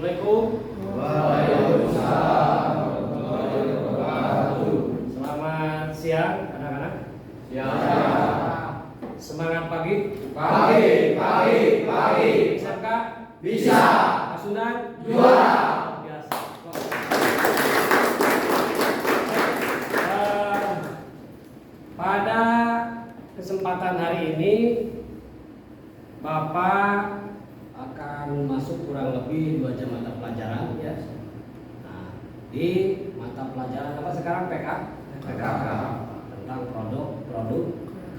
Assalamualaikum. Waalaikumsalam warahmatullahi wabarakatuh. Selamat siang anak-anak. Siap. Semangat pagi. Pagi. Bisa Kak? Bisa. Pak Sundan? Juara. Biasa. Pada kesempatan hari ini Bapak akan masuk kurang lebih 2 jam mata pelajaran ya. Nah, di mata pelajaran apa sekarang PK? Tentang produk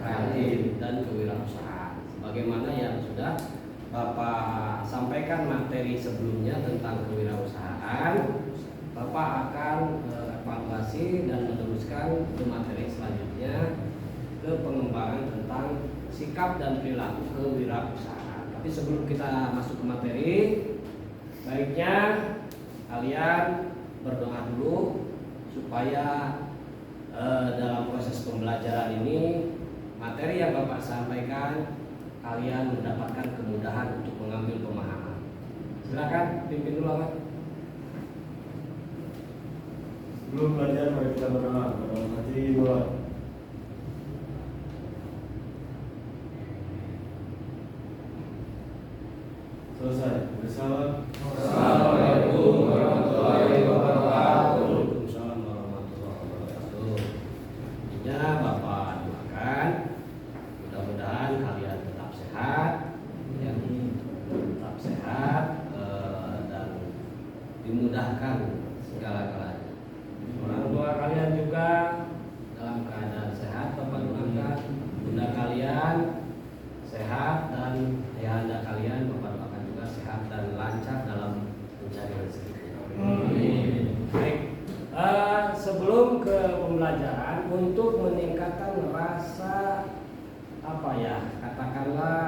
kreatif dan kewirausahaan. Bagaimana yang sudah Bapak sampaikan materi sebelumnya tentang kewirausahaan, Bapak akan evaluasi dan meneruskan ke materi selanjutnya ke pengembangan tentang sikap dan perilaku kewirausahaan. Tapi sebelum kita masuk ke materi, baiknya kalian berdoa dulu supaya dalam proses pembelajaran ini materi yang Bapak sampaikan kalian mendapatkan kemudahan untuk mengambil pemahaman. Silakan pimpin dulu Pak. Sebelum belajar mari kita berdoa kepada hati Tuhan. Selesai. Bersalam. Assalamualaikum warahmatullahi wabarakatuh. Waalaikumsalam warahmatullahi wabarakatuh. Ya Bapak doakan mudah-mudahan kalian tetap sehat, ya, tetap sehat dan dimudahkan segala-galanya. Orang tua kalian juga dalam keadaan sehat, Bapak doakan bunda kalian sehat dan ayahanda kalian Bapak doakan juga sehat dan lancar dalam mencari rezeki. Baik, sebelum ke pembelajaran untuk meningkatkan rasa katakanlah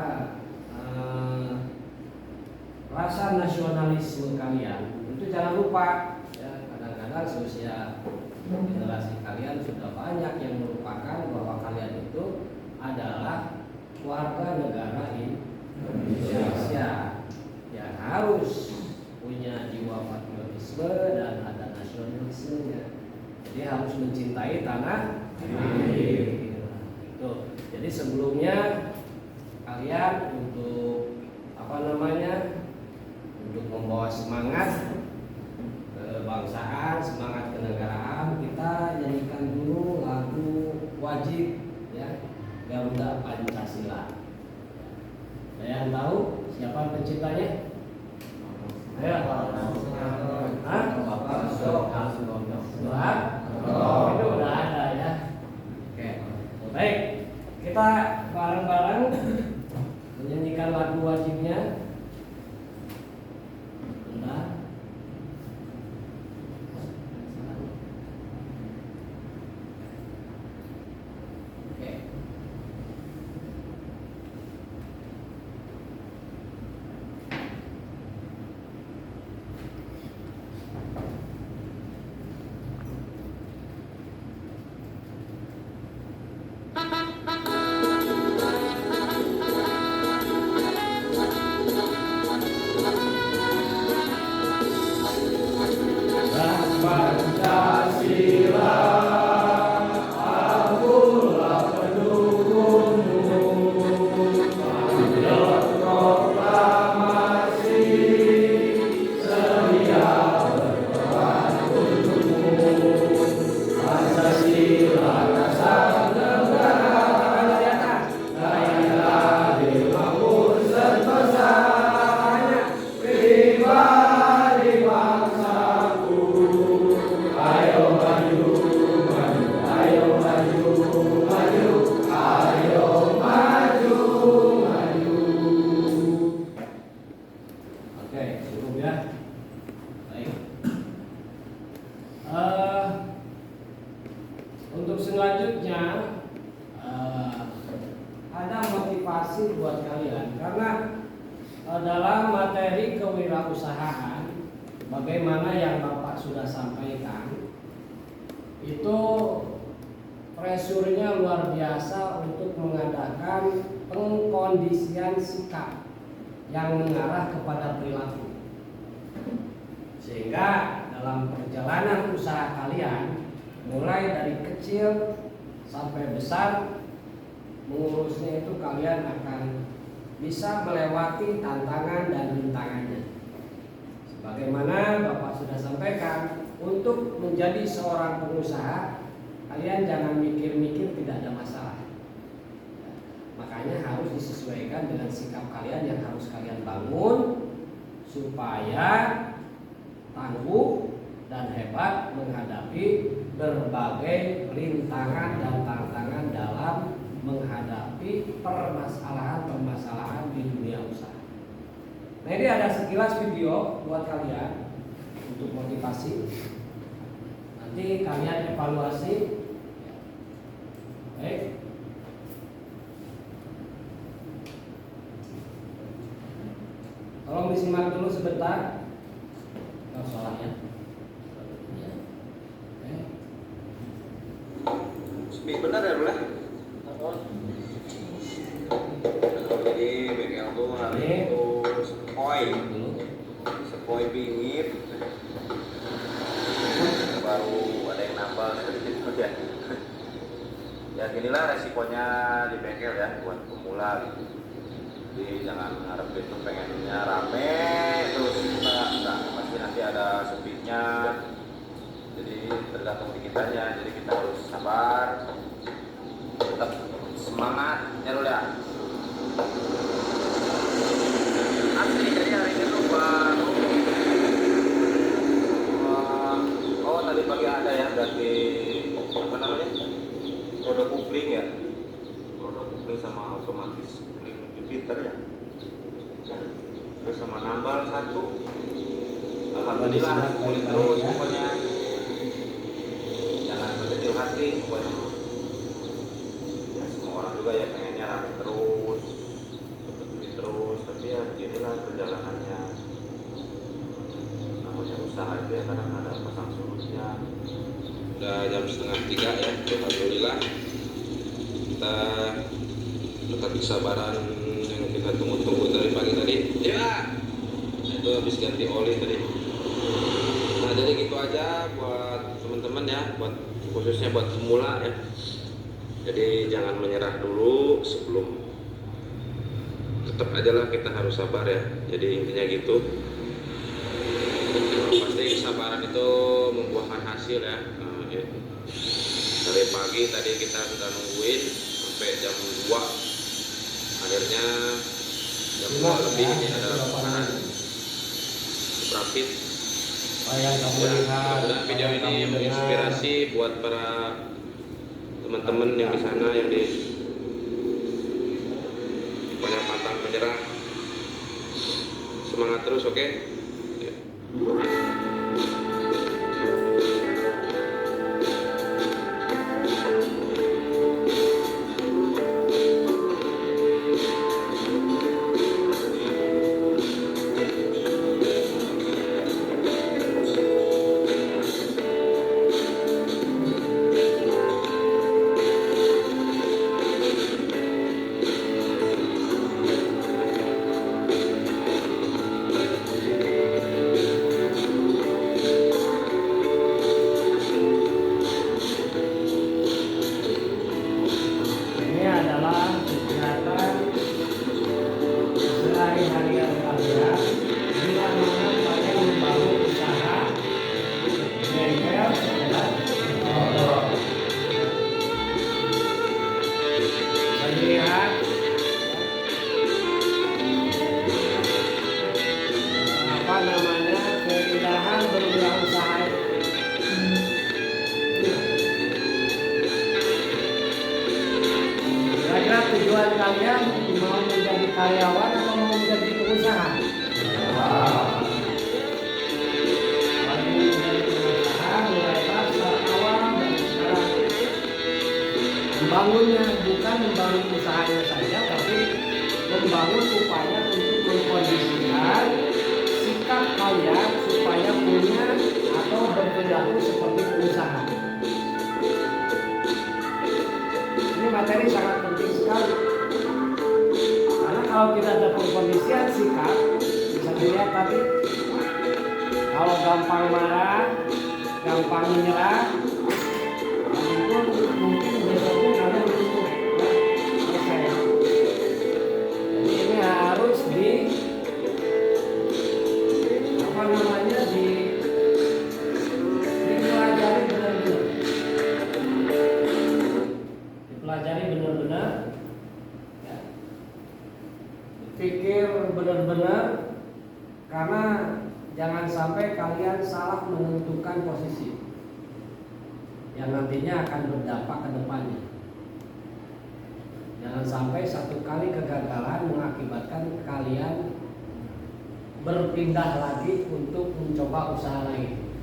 rasa nasionalisme kalian, itu jangan lupa ya, kadang-kadang seusia generasi kalian sudah banyak yang melupakan bahwa kalian itu adalah warga negara Indonesia yang harus punya jiwa patriotisme dan ada nasionalismenya. Jadi harus mencintai tanah air. Itu. Jadi sebelumnya kalian untuk untuk membawa semangat kebangsaan, semangat kenegaraan, kita nyanyikan dulu lagu wajib ya, Garuda Pancasila. Ada yang tahu siapa penciptanya? Ayo. Itu udah ada ya. Oke. Baik, kita bareng-bareng menyanyikan lagu wajibnya. Bentar. Oke. Pancasila, akulah pendukungmu. Patriot proklamasi, sedia berperang untukmu. Pancasila rasa negara, rakyat adil makmur sentosa, pribadi bangsaku. Ayo maju, ayo maju, ayo maju. Oke, cukup ya. Baik. Untuk selanjutnya ada motivasi buat kalian karena dalam materi kewirausahaan bagaimana yang Bapak sudah sampaikan itu pressure-nya luar biasa untuk mengadakan pengkondisian sikap yang mengarah kepada perilaku. Sehingga dalam perjalanan usaha kalian, mulai dari kecil sampai besar, mengurusnya itu kalian akan bisa melewati tantangan dan rintangannya. Sebagaimana Bapak sudah sampaikan, untuk menjadi seorang pengusaha, kalian jangan mikir-mikir tidak ada masalah. Makanya harus disesuaikan dengan sikap kalian yang harus kalian bangun supaya tangguh dan hebat menghadapi berbagai rintangan dan tantangan dalam menghadapi permasalahan-permasalahan di dunia usaha. Nah, ini ada sekilas video buat kalian untuk motivasi. Nanti kalian evaluasi. Baik. Tolong disimak dulu sebentar. Kalau soalnya. Ya. Speak benar ya boleh? Jadi bengkel tuh hari itu sepoi bingit, baru ada yang nambah sedikit ya. Ya ginilah resikonya di bengkel ya buat pemula gitu. Jadi jangan ngarepin tuh pengennya rame terus enggak, pasti nanti ada sepinya. Jadi tergantung di kitanya, jadi kita harus sabar, tetap semangat ya Rul ya. Asli jadi hari ini tuh baru oh tadi pagi ada ya berarti apa namanya produk kupling ya, produk kupling sama otomatis kupling Jupiter ya, terus sama nambal satu. Alhamdulillah kupling terus pokoknya, jangan berkecil hati pokoknya. Ya semua orang juga ya pengennya rame terus, terus, tapi ya beginilah perjalanannya. Namanya usaha itu ya kadang ada pasang surutnya. Udah jam 2:30 ya, alhamdulillah kita tetap kesabaran yang kita tunggu-tunggu dari pagi tadi. Ya, itu habis ganti oli tadi. Nah jadi gitu aja buat teman-teman ya, buat khususnya buat pemula ya. Jadi jangan menyerah dulu sebelum, tetap aja lah kita harus sabar ya. Jadi intinya gitu. Pasti kesabaran itu membuahkan hasil ya. Nah, ya. Dari pagi tadi kita sudah nungguin sampai jam 2. Akhirnya jam 2 lebih ini ada makanan rapid. Ya, mudah-mudahan video ini menginspirasi buat para teman-teman yang di sana yang di banyak pantang menyerah. Semangat terus, oke? Ya. Tujuan kalian mau menjadi karyawan atau mau menjadi pengusaha? Kalau menjadi pengusaha, mulailah start awal dari sekarang. Membangunnya bukan membangun usahanya saja, tapi membangun upaya untuk mengkondisikan sikap kalian supaya punya atau berperilaku seperti pengusaha. Ini materi sangat penting sekali, karena kalau tidak ada pengkondisian sikap, bisa dilihat tadi Kalau gampang marah, gampang menyerah, itu mungkin besoknya kalian tutup. Selesai. Jadi ini harus dipelajari benar-benar. Dipelajari benar-benar. Ya. Pikir benar-benar, karena jangan sampai kalian salah menentukan posisi yang nantinya akan berdampak ke depannya. Jangan sampai satu kali kegagalan mengakibatkan kalian berpindah lagi untuk mencoba usaha lain.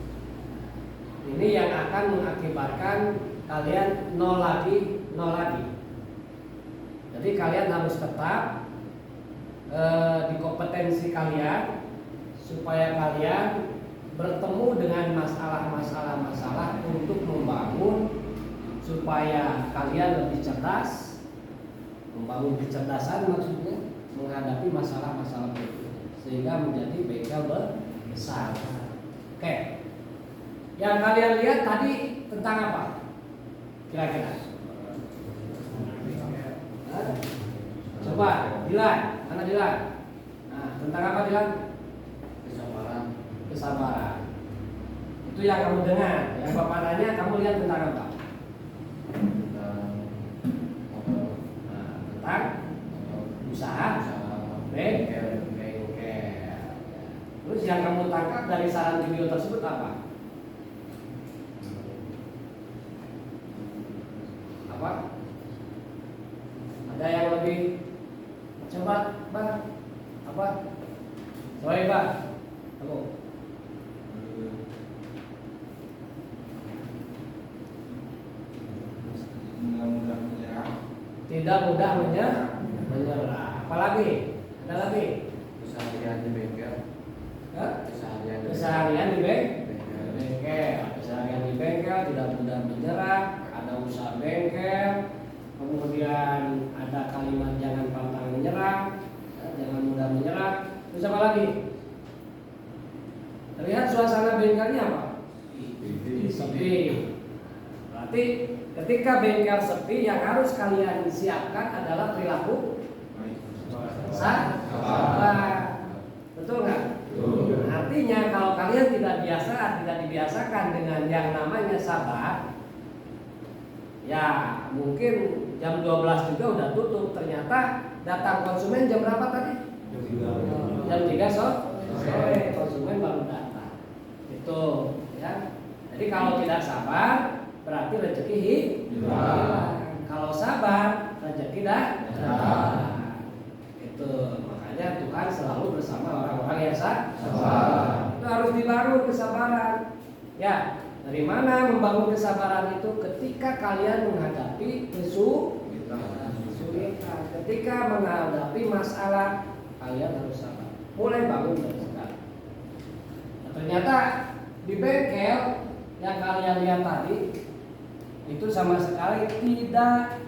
Ini yang akan mengakibatkan kalian nol lagi. Jadi kalian harus tetap di kompetensi kalian, supaya kalian bertemu dengan masalah-masalah untuk membangun, supaya kalian lebih cerdas, membangun kecerdasan maksudnya menghadapi masalah-masalah itu, sehingga menjadi bengkel besar. Oke, yang kalian lihat tadi tentang apa kira-kira? Coba Dilan, mana Dilan? Nah, tentang apa Dilan? Kesabaran. Itu yang kamu dengar. Yang Bapak nanya, kamu lihat tentang apa? Tentang usaha bengkel. Terus yang kamu tangkap dari saran video tersebut apa? Apa? Ada yang lebih? Coba, Bang. Apa? Sorry, Bang. Kamu. Tidak mudah menyerah. Apalagi? Ada lagi? Keseharian di bengkel. Keseharian di bengkel. Keseharian di bengkel, tidak mudah menyerah. Ada usaha bengkel. Kemudian ada kalimat jangan pantang menyerah, jangan mudah menyerah. Terus apa lagi? Terlihat suasana bengkelnya apa? Sepi. Berarti ketika bengkel sepi, yang harus kalian siapkan adalah perilaku sabar. Betul nggak? Artinya kalau kalian tidak dibiasakan dengan yang namanya sabar, ya mungkin jam 12 juga udah tutup. Ternyata datang konsumen jam berapa tadi? Jam 3 sore konsumen baru datang. Itu ya. Jadi kalau tidak sabar berarti rezeki hilang. Kalau sabar rezeki datang. Itu makanya Tuhan selalu bersama orang-orang yang sabar. Itu harus dibangun kesabaran. Ya, dari mana membangun kesabaran itu? Ketika kalian menghadapi kesulitan, ketika menghadapi masalah, kalian harus sabar. Mulai bangun dari sekarang. Nah, ternyata di bengkel yang kalian lihat tadi itu sama sekali tidak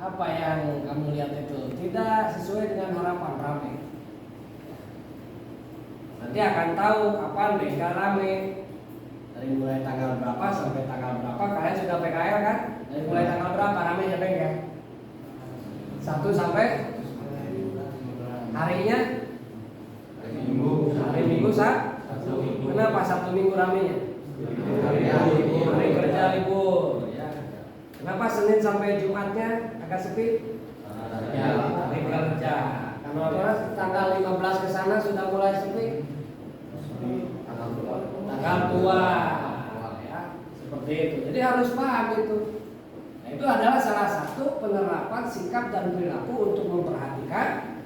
apa yang kamu lihat itu tidak sesuai dengan harapan ramai. Nanti akan tahu kapan bengkel ramai. Dari mulai tanggal berapa sampai tanggal berapa kalian sudah PKL kan? Dari mulai tanggal berapa ramainya bengkel? 1 sampai harinya? Hari Minggu Kenapa Sabtu Minggu ramainya? Hari kerja libur. Ya. Kenapa Senin sampai Jumatnya agak sepi? Ya, hari kerja. Karena tanggal 15 ke sana sudah mulai sepi. Tanggal tua, ya, seperti itu. Jadi harus paham itu. Nah, itu adalah salah satu penerapan sikap dan perilaku untuk memperhatikan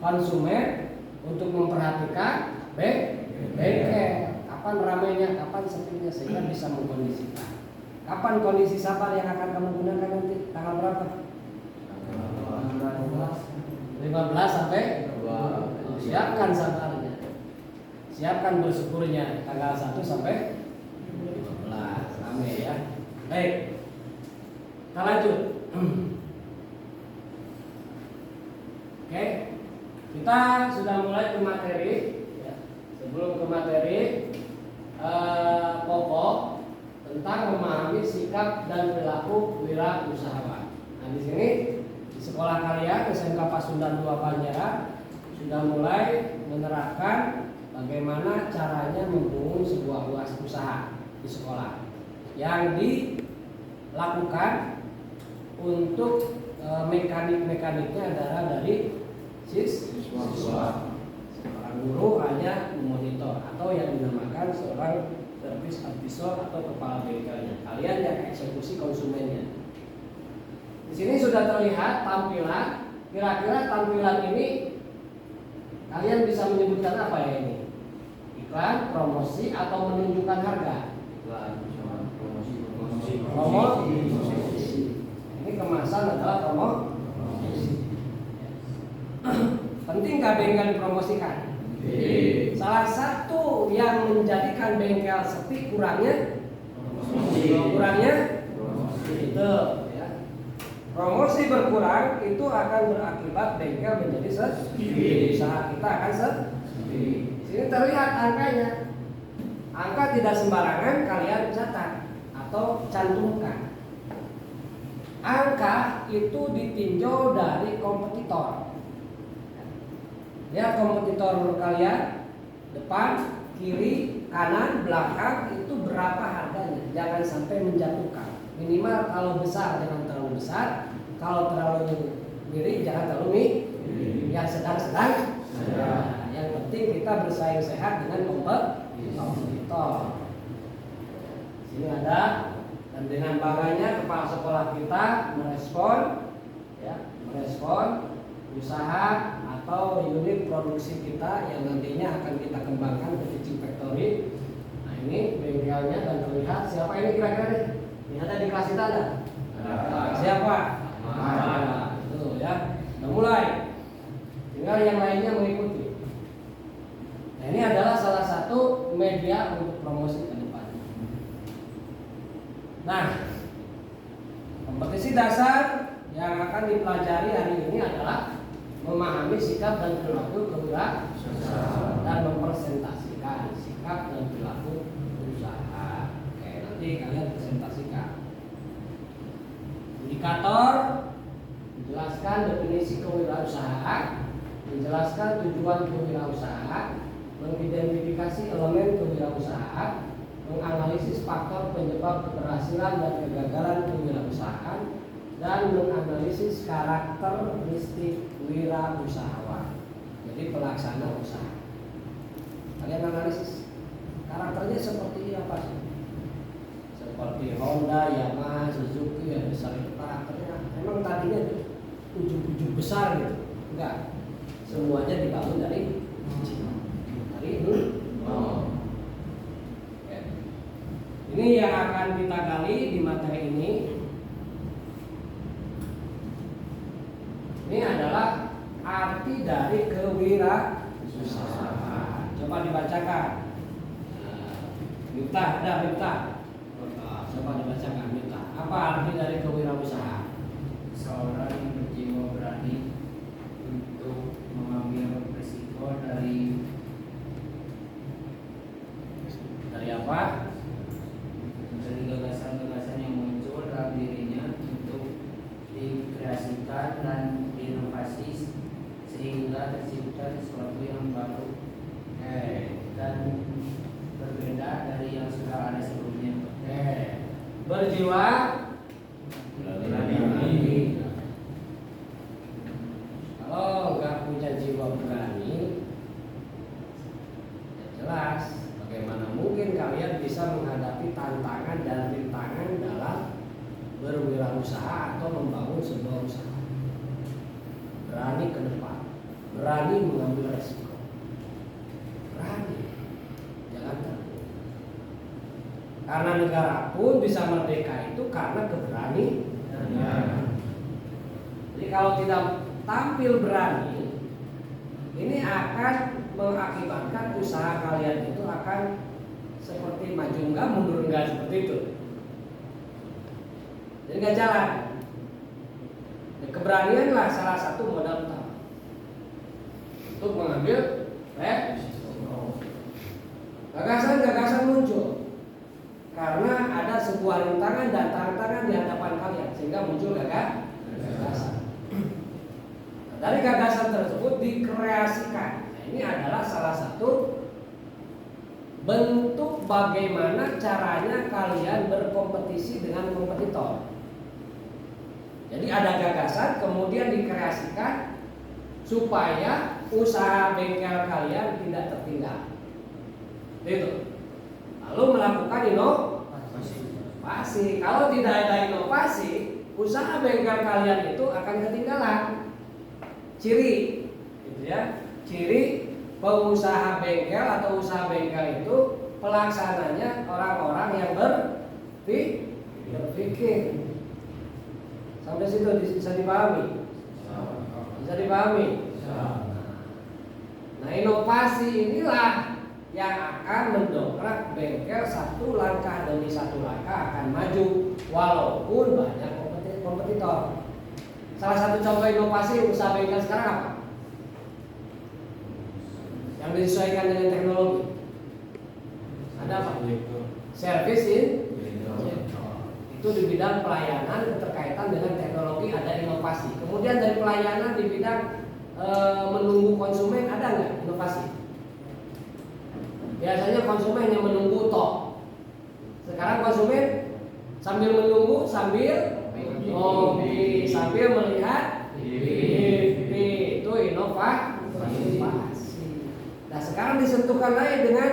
konsumen, untuk memperhatikan bengkel. Kapan ramainya, kapan sepinya, sehingga bisa mengkondisikan. Kapan kondisi sabar yang akan kamu gunakan nanti? Tanggal berapa? 15 sampai 2. Siapkan sabarnya. Siapkan bersyukurnya tanggal 1 sampai 15. Ramai ya. Baik. Kita lanjut. Oke. Kita sudah mulai ke materi ya. Sebelum ke materi tentang memahami sikap dan perilaku wirausahawan. Nah, di sini di sekolah kalian SMK Pasundan 2 Banjaran sudah mulai menerapkan bagaimana caranya membangun sebuah usaha di sekolah yang dilakukan untuk mekanik-mekaniknya adalah dari siswa. Seorang guru hanya memonitor atau yang dinamakan seorang service advisor atau kepala bengkelnya. Kalian yang eksekusi konsumennya. Di sini sudah terlihat tampilan. Kira-kira tampilan ini kalian bisa menyebutkan apa ya ini? Iklan, promosi, atau menunjukkan harga? Promosi. Ini kemasan adalah promosi. Pentingkah bengkel dipromosikan? Salah satu yang menjadikan bengkel sepi kurangnya itu ya. Promosi berkurang itu akan berakibat bengkel menjadi sepi. Usaha kita akan sepi. Sini terlihat angkanya. Angka tidak sembarangan kalian catat atau cantumkan. Angka itu ditinjau dari kompetitor. Lihat kompetitor kalian, depan, kiri, kanan, belakang itu berapa harganya. Jangan sampai menjatuhkan. Minimal kalau besar jangan terlalu besar, kalau terlalu miring jangan terlalu miring. Yang sedang-sedang. Nah, yang penting kita bersaing sehat dengan kompetitor. Sini ada, dan dengan bangganya kepala sekolah kita merespon usaha atau unit produksi kita yang nantinya akan kita kembangkan ke Teaching Factory. Nah, ini bengkelnya dan terlihat siapa ini kira-kira nih? Ini ada di kelas kita ada? Siapa? Itu ya. Udah mulai. Tinggal yang lainnya mengikuti. Nah, ini adalah salah satu media untuk promosi ke depan. Nah, kompetisi dasar yang akan dipelajari hari ini adalah memahami sikap dan perilaku kewirausahaan dan mempresentasikan sikap dan perilaku usaha. Oke, nanti kalian presentasikan. Indikator menjelaskan definisi kewirausahaan, menjelaskan tujuan kewirausahaan, mengidentifikasi elemen kewirausahaan, menganalisis faktor penyebab keberhasilan dan kegagalan kewirausahaan, dan menganalisis karakteristik wirausahawan. Jadi pelaksana usaha. Kalian analisis karakternya seperti apa sih? Seperti Honda, Yamaha, Suzuki yang besar itu karakternya. Emang tadinya ujung-ujung besar gitu? Enggak. Semuanya dibangun dari Ini yang akan kita gali di materi ini. Ini adalah arti dari kewirausahaan. Coba dibacakan. Miftah. Coba dibacakan Miftah. Apa arti dari kewirausahaan? Seorang yang berjiwa berani untuk mengambil risiko dari apa? Dari gagasan-gagasan yang muncul dalam dirinya untuk dikreasikan dan diinovasi sehingga tercipta sesuatu yang baru dan berbeda dari yang sudah ada sebelumnya. Berjiwa berani. Kalau nggak punya jiwa berani, ya jelas bagaimana mungkin kalian bisa menghadapi tantangan dan rintangan dalam berwirausaha atau membangun sebuah usaha. Berani ke depan, berani mengambil resiko, berani, jangan takut. Karena negara pun bisa merdeka itu karena keberanian. Jadi kalau tidak tampil berani, ini akan mengakibatkan usaha kalian itu akan seperti maju enggak, mundur enggak, seperti itu. Jadi enggak jalan. Keberanianlah salah satu modal utama untuk mengambil resiko. Gagasan-gagasan muncul karena ada sampaikan dan tangan di hadapan kalian sehingga muncul gagasan. Dari gagasan tersebut dikreasikan. Nah, ini adalah salah satu bentuk bagaimana caranya kalian berkompetisi dengan kompetitor. Jadi ada gagasan kemudian dikreasikan supaya usaha bengkel kalian tidak tertinggal. Itu. Lalu melakukan inovasi. Kalau tidak ada inovasi, usaha bengkel kalian itu akan ketinggalan. Ciri, gitu ya. Ciri pengusaha bengkel atau usaha bengkel itu pelaksananya orang-orang yang berpikir. Sampai situ bisa dipahami? Bisa dipahami? Nah, inovasi inilah yang akan mendongkrak bengkel satu langkah demi satu langkah akan maju walaupun banyak kompetitor. Salah satu contoh inovasi usaha bengkel sekarang apa? Yang disesuaikan dengan teknologi. Ada apa? Service itu di bidang pelayanan keterkaitan dengan teknologi ada inovasi. Kemudian dari pelayanan di bidang menunggu konsumen ada nggak inovasi? Biasanya konsumen yang menunggu tok. Sekarang konsumen sambil menunggu sambil ngopi, sambil melihat TV. Itu inovasi. Nah sekarang disentuhkan lagi dengan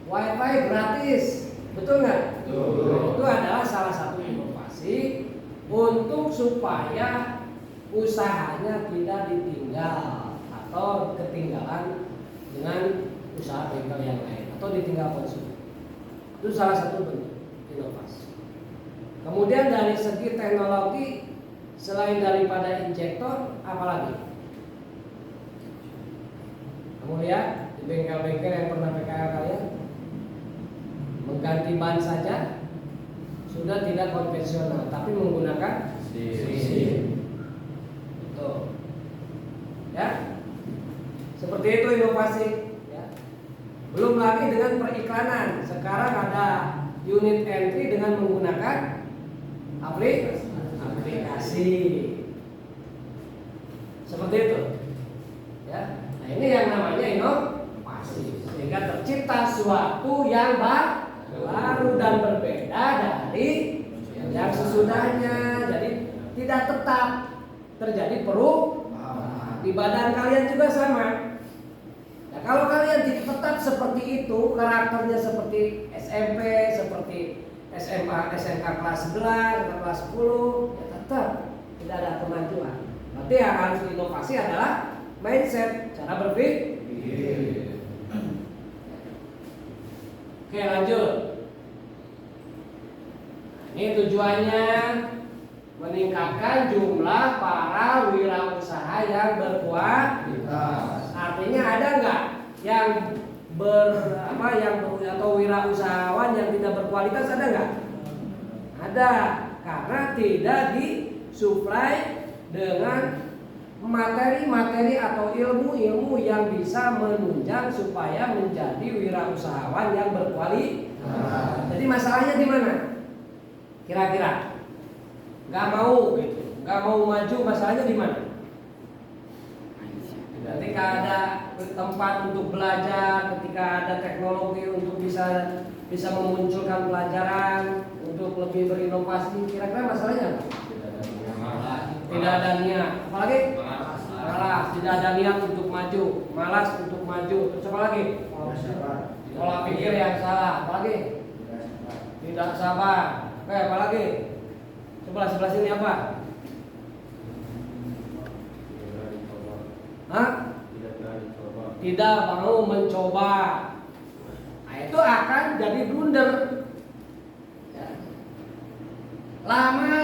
WiFi gratis, betul nggak? Betul. Itu adalah salah satu inovasi untuk supaya usahanya tidak ditinggal atau ketinggalan dengan usaha bengkel yang lain atau ditinggal konsumen. Itu salah satu bentuk inovasi. Kemudian dari segi teknologi selain daripada injektor, apalagi? Kamu lihat di bengkel-bengkel yang pernah PKL kalian mengganti ban saja sudah tidak konvensional, tapi menggunakan SIM. Betul. Ya, seperti itu inovasi. Ya. Belum lagi dengan periklanan. Sekarang ada unit entry dengan menggunakan aplikasi. Seperti itu. Ya. Nah ini yang namanya inovasi. Sehingga tercipta suatu yang baru dan berbeda dari yang sesudahnya. Jadi tidak tetap terjadi perubahan. Di badan kalian juga sama. Nah, kalau kalian tetap seperti itu, karakternya seperti SMP, seperti SMA, SMK kelas 11, kelas 10, ya tetap tidak ada kemajuan. Berarti yang harus inovasi adalah mindset, cara berpikir. Oke, lanjut. Ini tujuannya meningkatkan jumlah para wirausaha yang berkualitas. Artinya ada nggak yang atau wirausahawan yang tidak berkualitas, ada nggak? Ada, karena tidak disuplai dengan materi-materi atau ilmu-ilmu yang bisa menunjang supaya menjadi wirausahawan yang berkualitas. Jadi masalahnya di mana? Kira-kira nggak mau gitu, nggak mau maju, masalahnya di mana? Ketika ada tempat untuk belajar, ketika ada teknologi untuk bisa memunculkan pelajaran untuk lebih berinovasi, kira-kira masalahnya apa? Tidak ada niat, apalagi malas, tidak ada niat untuk maju, malas untuk maju. Terus apa lagi? Pola pikir yang salah, apalagi? Tidak sabar. Oke, apalagi? Sebelah sini apa? Hah? Tidak mau mencoba. Nah, itu akan jadi blunder. Ya. Lama,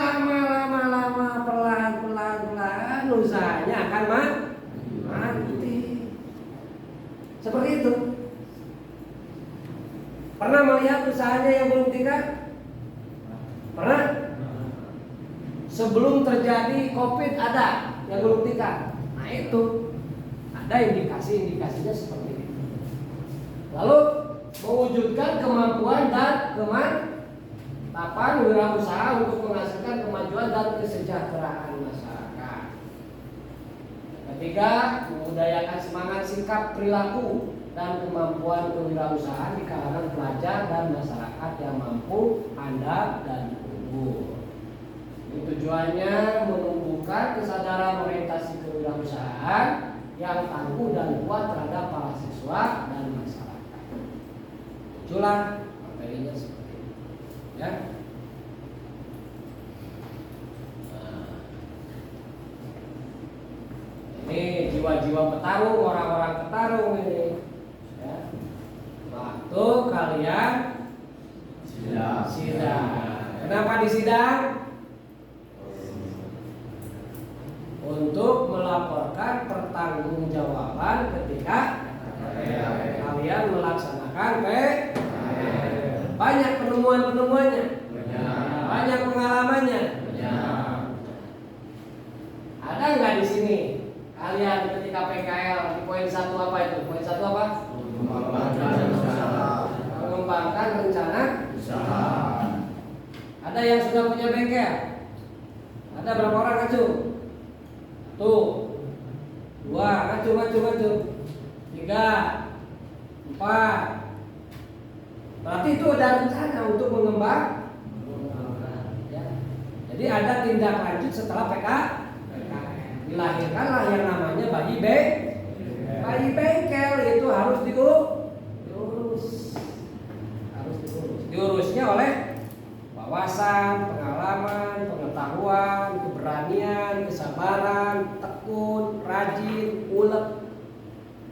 perlahan, usahanya akan mati. Seperti itu. Pernah melihat usahanya yang belum tingkat? Pernah? Sebelum terjadi COVID ada yang belum tingkat. Nah itu ada indikasinya seperti itu. Lalu mewujudkan kemampuan dan Delapan, wirausaha untuk menghasilkan kemajuan dan kesejahteraan masyarakat. Ketiga, membudayakan semangat sikap perilaku dan kemampuan kewirausahaan di kalangan pelajar dan masyarakat yang mampu, handal, dan unggul. Ini tujuannya menumbuhkan kesadaran orientasi kewirausahaan yang tangguh dan kuat terhadap para siswa dan masyarakat. Itulah materinya seperti ini. Ya. Nah, ini jiwa-jiwa petarung, orang-orang petarung ini. Ya. Waktu kalian sidang. Kenapa disidang? Untuk melaporkan pertanggungjawaban ketika kalian melaksanakan banyak penemuan-penemuannya, banyak pengalamannya. Ada nggak di sini kalian ketika PKL di poin 1 apa itu? Poin 1 apa? Mengembangkan rencana usaha. Ada yang sudah punya bengkel? Ada berapa orang ngacu? Tuh, 2, ngacu. 3, 4. Berarti itu ada rencana untuk mengembang. Ya. Jadi ada tindak lanjut setelah PKL. Dilahirkanlah yang namanya bayi bengkel itu harus diurus. Diurusnya oleh wawasan, pengalaman, pengetahuan, keberanian, kesabaran, tekun, rajin, ulet,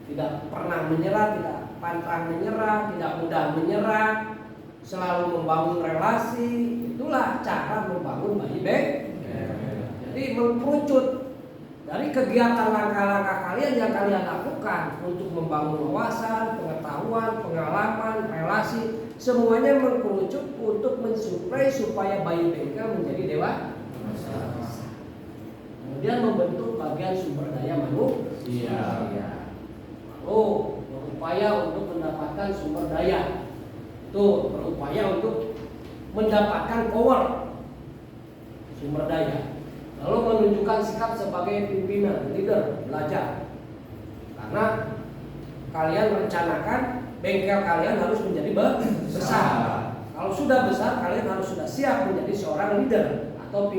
tidak pernah menyerah, tidak pantang menyerah, tidak mudah menyerah, selalu membangun relasi. Itulah cara membangun bayi bengkel. Jadi mengkerucut dari kegiatan langkah-langkah kalian yang kalian lakukan untuk membangun wawasan, pengetahuan, pengalaman, relasi. Semuanya mengkerucut untuk mensuplai supaya bayi bengkel menjadi dewasa. Kemudian membentuk bagian sumber daya manusia. Lalu berupaya untuk mendapatkan sumber daya. Itu berupaya untuk mendapatkan power sumber daya. Lalu menunjukkan sikap sebagai pimpinan, leader, belajar. Karena kalian rencanakan bengkel kalian harus menjadi besar. Kalau sudah besar, kalian harus sudah siap menjadi seorang leader atau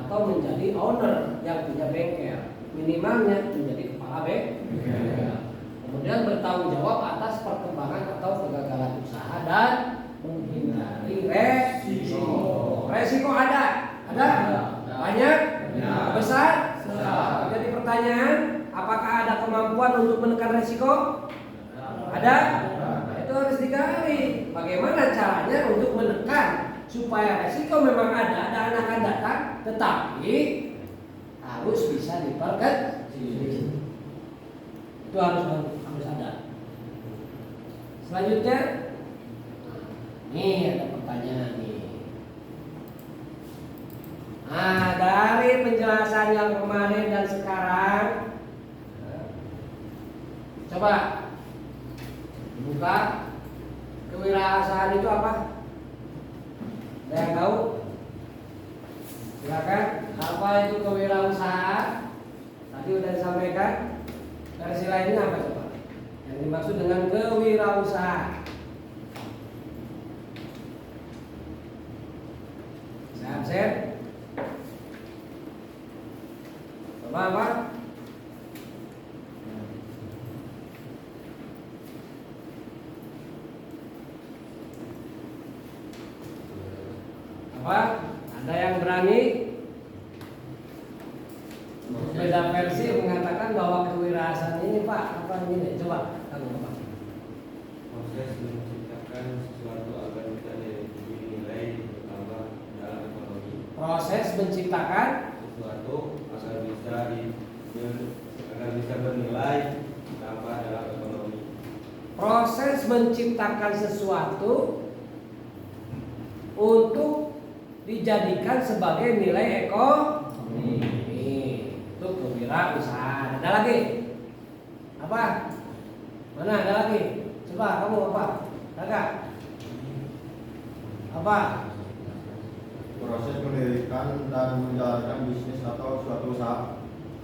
atau menjadi owner yang punya bengkel. Minimalnya menjadi kepala bengkel. Kemudian bertanggung jawab atas perkembangan atau kegagalan usaha dan menghindari resiko. Resiko ada? Banyak? Besar? Jadi pertanyaan, apakah ada kemampuan untuk menekan resiko? Ada? Itu harus digali. Bagaimana caranya untuk menekan supaya resiko memang ada dan akan datang, tetapi harus bisa diperkecil. Itu harus ada. Selanjutnya, nih ada pertanyaan nih. Nah, dari penjelasan yang kemarin dan sekarang, coba buka kewirausahaan itu apa? Ada yang tahu? Silakan. Apa itu kewirausahaan? Tadi udah disampaikan. Versi lainnya apa coba? Yang dimaksud dengan kewirausahaan. Saya coba apa? Apa? Ada yang berani? Beda versi mengatakan bahwa kewirausahaan ini Pak, apa ini? Coba, kamu Pak. Proses menciptakan sesuatu agar bisa dinilai bertambah dalam ekonomi. Proses menciptakan Sesuatu agar bisa bernilai bertambah dalam ekonomi. proses menciptakan sesuatu untuk dijadikan sebagai nilai ekonomi. Itu kewirausahaan. Ada lagi? Apa? Mana ada lagi? Coba kamu apa? Kakak? Apa? Proses mendirikan dan menjalankan bisnis atau suatu usaha.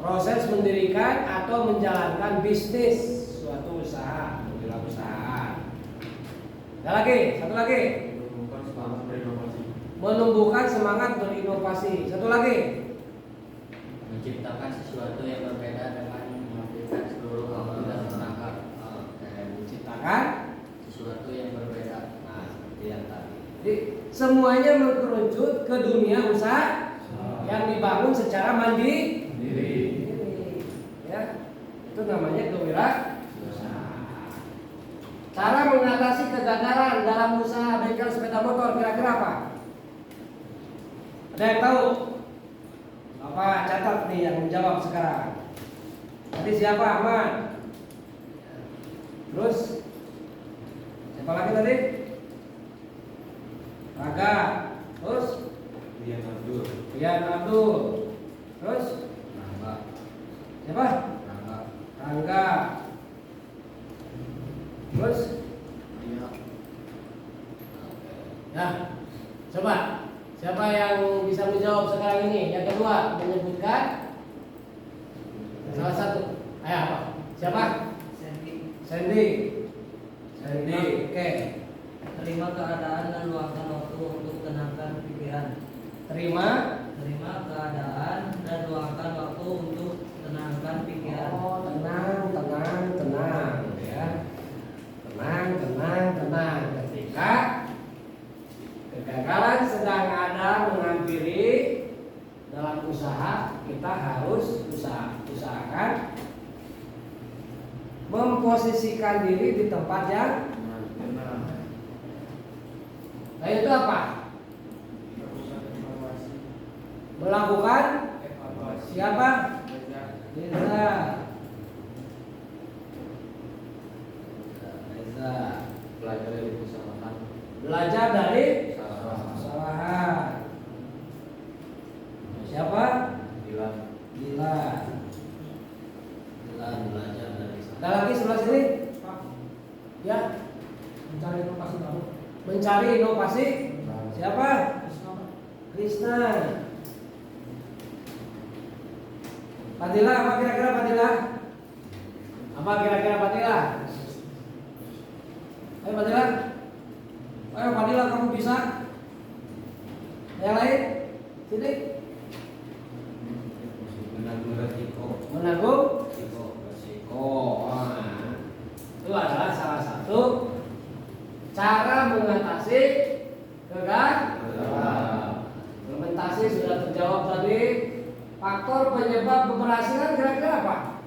Proses mendirikan atau menjalankan bisnis suatu usaha, wirausaha. Ada lagi, satu lagi. Menemukan semangat berinovasi. Menumbuhkan semangat berinovasi. Satu lagi. Menciptakan sesuatu yang berbeda dengan menghadirkan seluruh aktivitas perangkat. Menciptakan Sesuatu yang berbeda. nah, seperti yang tadi. Jadi semuanya mengkerucut ke dunia usaha yang dibangun secara mandiri. Ya, itu namanya kewirausahaan. Cara mengatasi kegagalan dalam usaha bengkel sepeda motor kira-kira apa? Ada yang tahu? Bapak catat nih yang menjawab sekarang. Tadi siapa? Ahmad. Terus siapa lagi tadi? Raga. Terus Rian Abdul. Rian Abdul. Terus siapa? Rangga. Terus ya, coba siapa yang bisa menjawab sekarang ini? Yang kedua menyebutkan salah satu. Ayo apa? Siapa? Sandy. Oke. Terima keadaan dan luangkan waktu untuk tenangkan pikiran. Terima keadaan dan luangkan waktu untuk tenangkan pikiran. Oh, tenang ya. Tenang. Ketika kegagalan sedang ada menghampiri dalam usaha, kita harus usahakan memposisikan diri di tempat yang nah itu apa? Melakukan siapa? Reza. Belajar dari kesalahan. Siapa? Dilan belajar dari kesalahan. Ada lagi sebelah sini? Ya. Mencari inovasi. Siapa? Krishna. Fadila, apa kira-kira Fadila? Ayo Fadila. Ayo Fadila, kamu bisa? Yang lain? Sini. Menanggung resiko. Nah, itu adalah salah satu cara mengatasi kegagalan. Implementasi sudah terjawab tadi. Faktor penyebab keberhasilan kira-kira apa?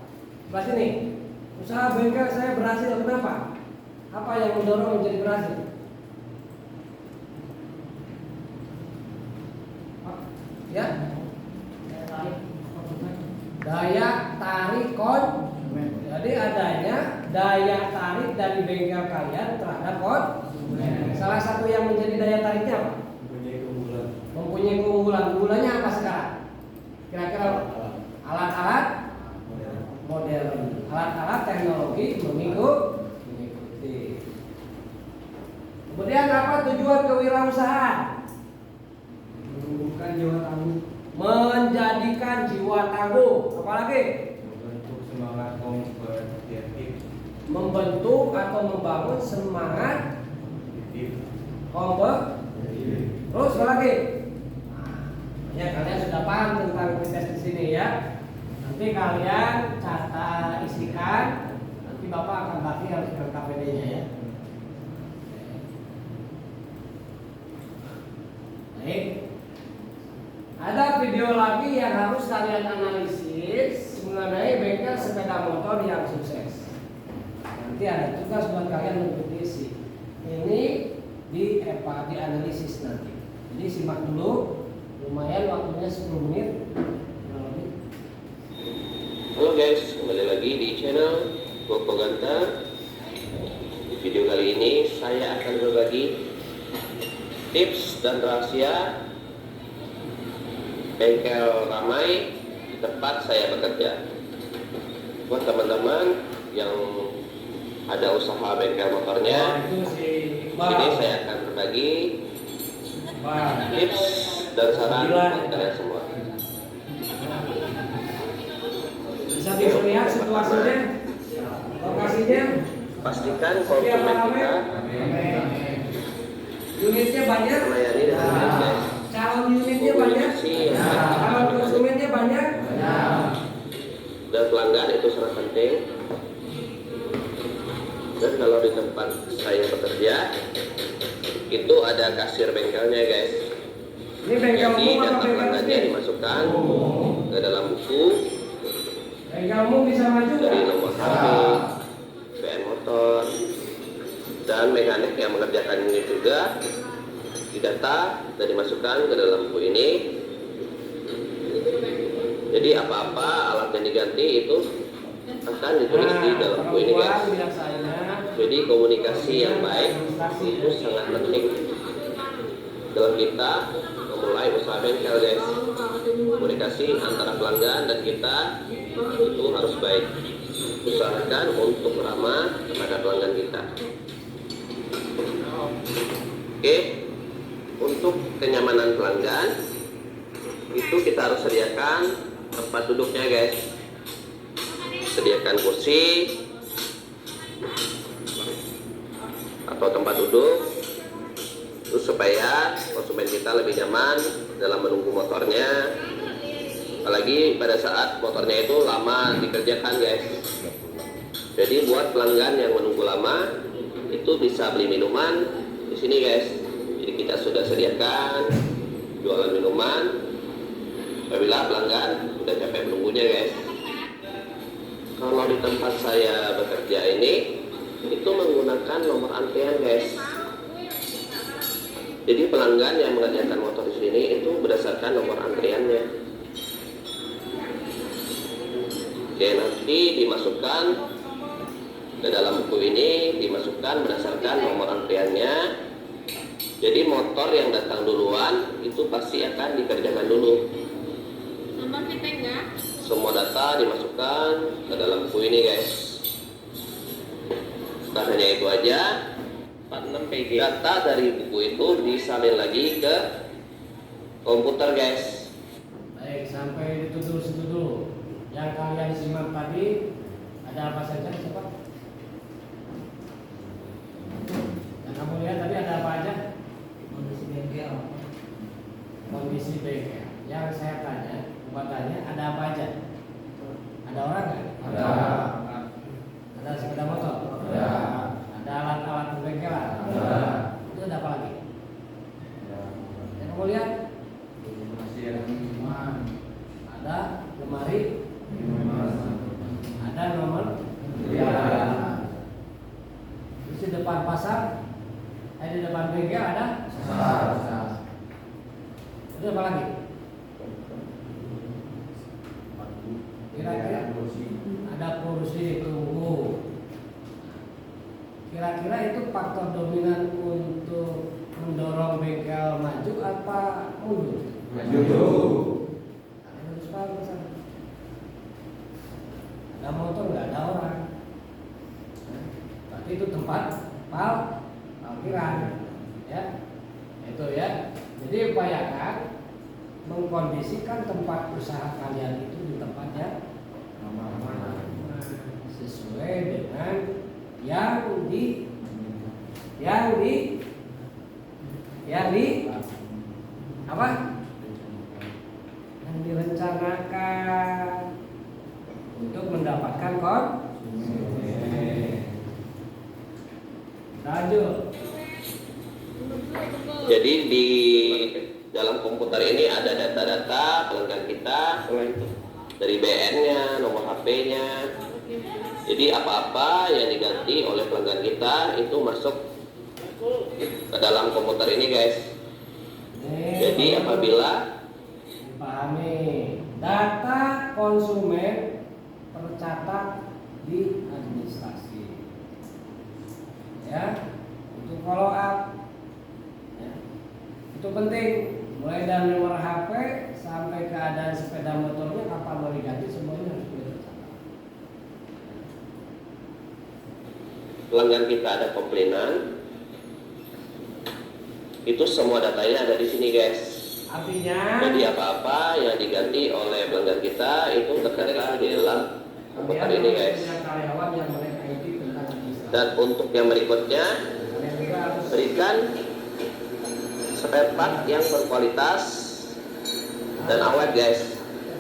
Sebelah sini. Usaha bengkel saya berhasil, kenapa? Apa yang mendorong menjadi berhasil? Ya? Daya tarik konsumen. Jadi adanya daya tarik dari bengkel kalian terhadap konsumen. Salah satu yang menjadi daya tariknya apa? Mempunyai keunggulan. Keunggulannya apa sekarang? Kira-kira alat-alat modern, alat-alat teknologi mengikuti. Kemudian apa tujuan kewirausahaan? Menumbuhkan jiwa tangguh, menjadikan jiwa tangguh. Apalagi? Membentuk semangat kompetitif. Membentuk atau membangun semangat kompetitif. Terus apa lagi? Ya kalian sudah paham tentang tes di sini ya. Nanti kalian catat, isikan. Nanti Bapak akan bagi harus ke KPD-nya ya. Baik. Ada video lagi yang harus kalian analisis mengenai bengkel sepeda motor yang sukses. Nanti ada tugas buat kalian untuk diisi. Ini dianalisis nanti. Jadi simak dulu. Lumayan waktunya 10 menit. Halo guys, kembali lagi di channel Koko Ganta. Di video kali ini saya akan berbagi tips dan rahasia bengkel ramai di tempat saya bekerja. Buat teman-teman yang ada usaha bengkel motornya, ini saya akan berbagi tips dan saran buat kalian semua. Bisa dilihat situasinya, lokasinya. Pastikan konsumen kita Unitnya banyak. melayani dengan baik guys. Calon unitnya banyak. Calon konsumennya banyak. Dan pelanggan itu sangat penting. Dan kalau di tempat saya bekerja itu ada kasir bengkelnya guys. Ini bengkel Jadi umum apa data bengkel pelanggannya resmi? dimasukkan ke dalam buku Bengkel umum bisa maju dari nggak? nomor HP, PN motor, dan mekanik yang mengerjakan ini juga didata dan dimasukkan ke dalam buku ini. Jadi apa-apa alat yang diganti itu akan ditulis di dalam buku ini guys. Jadi komunikasi yang baik itu sangat penting dalam kita memulai usaha bengkel guys. Komunikasi antara pelanggan dan kita itu harus baik. Usahakan untuk ramah kepada pelanggan kita. Oke, untuk kenyamanan pelanggan itu kita harus sediakan tempat duduknya guys. Sediakan kursi atau tempat duduk itu supaya konsumen kita lebih nyaman dalam menunggu motornya, apalagi pada saat motornya itu lama dikerjakan guys. Jadi buat pelanggan yang menunggu lama itu bisa beli minuman di sini guys. Jadi kita sudah sediakan jualan minuman apabila pelanggan sudah capek menunggunya guys. Kalau di tempat saya bekerja ini itu menggunakan nomor antrian guys. Jadi pelanggan yang mengerjakan motor di sini itu berdasarkan nomor antriannya. Oke, nanti dimasukkan ke dalam buku ini, dimasukkan berdasarkan nomor antriannya. Jadi motor yang datang duluan itu pasti akan dikerjakan dulu. Nomor kita enggak? Semua data dimasukkan ke dalam buku ini guys. Bukan hanya itu aja, data dari buku itu disalin lagi ke komputer guys. Baik, sampai itu dulu situ dulu. Yang kalian simak tadi ada apa saja cepat? Yang kamu lihat tadi ada apa aja? Kondisi bengkel. Kondisi bengkel. Yang saya tanya, tanya ada apa aja? Ada orang nggak? Ada. Ada sepeda motor? Ada. Ada alat-alat bengkelan? Ada. Itu ada apa lagi? Yang kamu lihat? Ada lemari? Ada nomor? Terus di depan pasar? Di depan bengkel ada? Itu apa lagi? Kira-kira ada kursi tunggu. Kira-kira itu faktor dominan untuk mendorong bengkel maju apa mundur? Harus paham kesana. Ada motor nggak ada orang. Berarti itu tempat parkiran, ya. Itu ya. Jadi upayakan mengkondisikan tempat usaha kalian itu di tempat yang sesuai dengan yang apa? Yang direncanakan untuk mendapatkan lanjut. Jadi di dalam komputer ini ada data-data pelanggan kita dari BN-nya, nomor HP-nya. Jadi apa-apa yang diganti oleh pelanggan kita itu masuk ke dalam komputer ini guys. Jadi apabila dipahami, data konsumen tercatat di administrasi, ya, untuk follow up, ya, itu penting. Mulai dari nomor HP sampai keadaan sepeda motornya kapan mau diganti semuanya harus tercatat. pelanggan kita ada komplainan, itu semua datanya ada di sini guys. Artinya Jadi apa-apa yang diganti oleh pelanggan kita itu terdata di dalam komputer ini guys. punya karyawan yang melek IT tentang administrasi. Dan untuk yang berikutnya, Kalian juga harus berikan spare part yang berkualitas dan awet guys.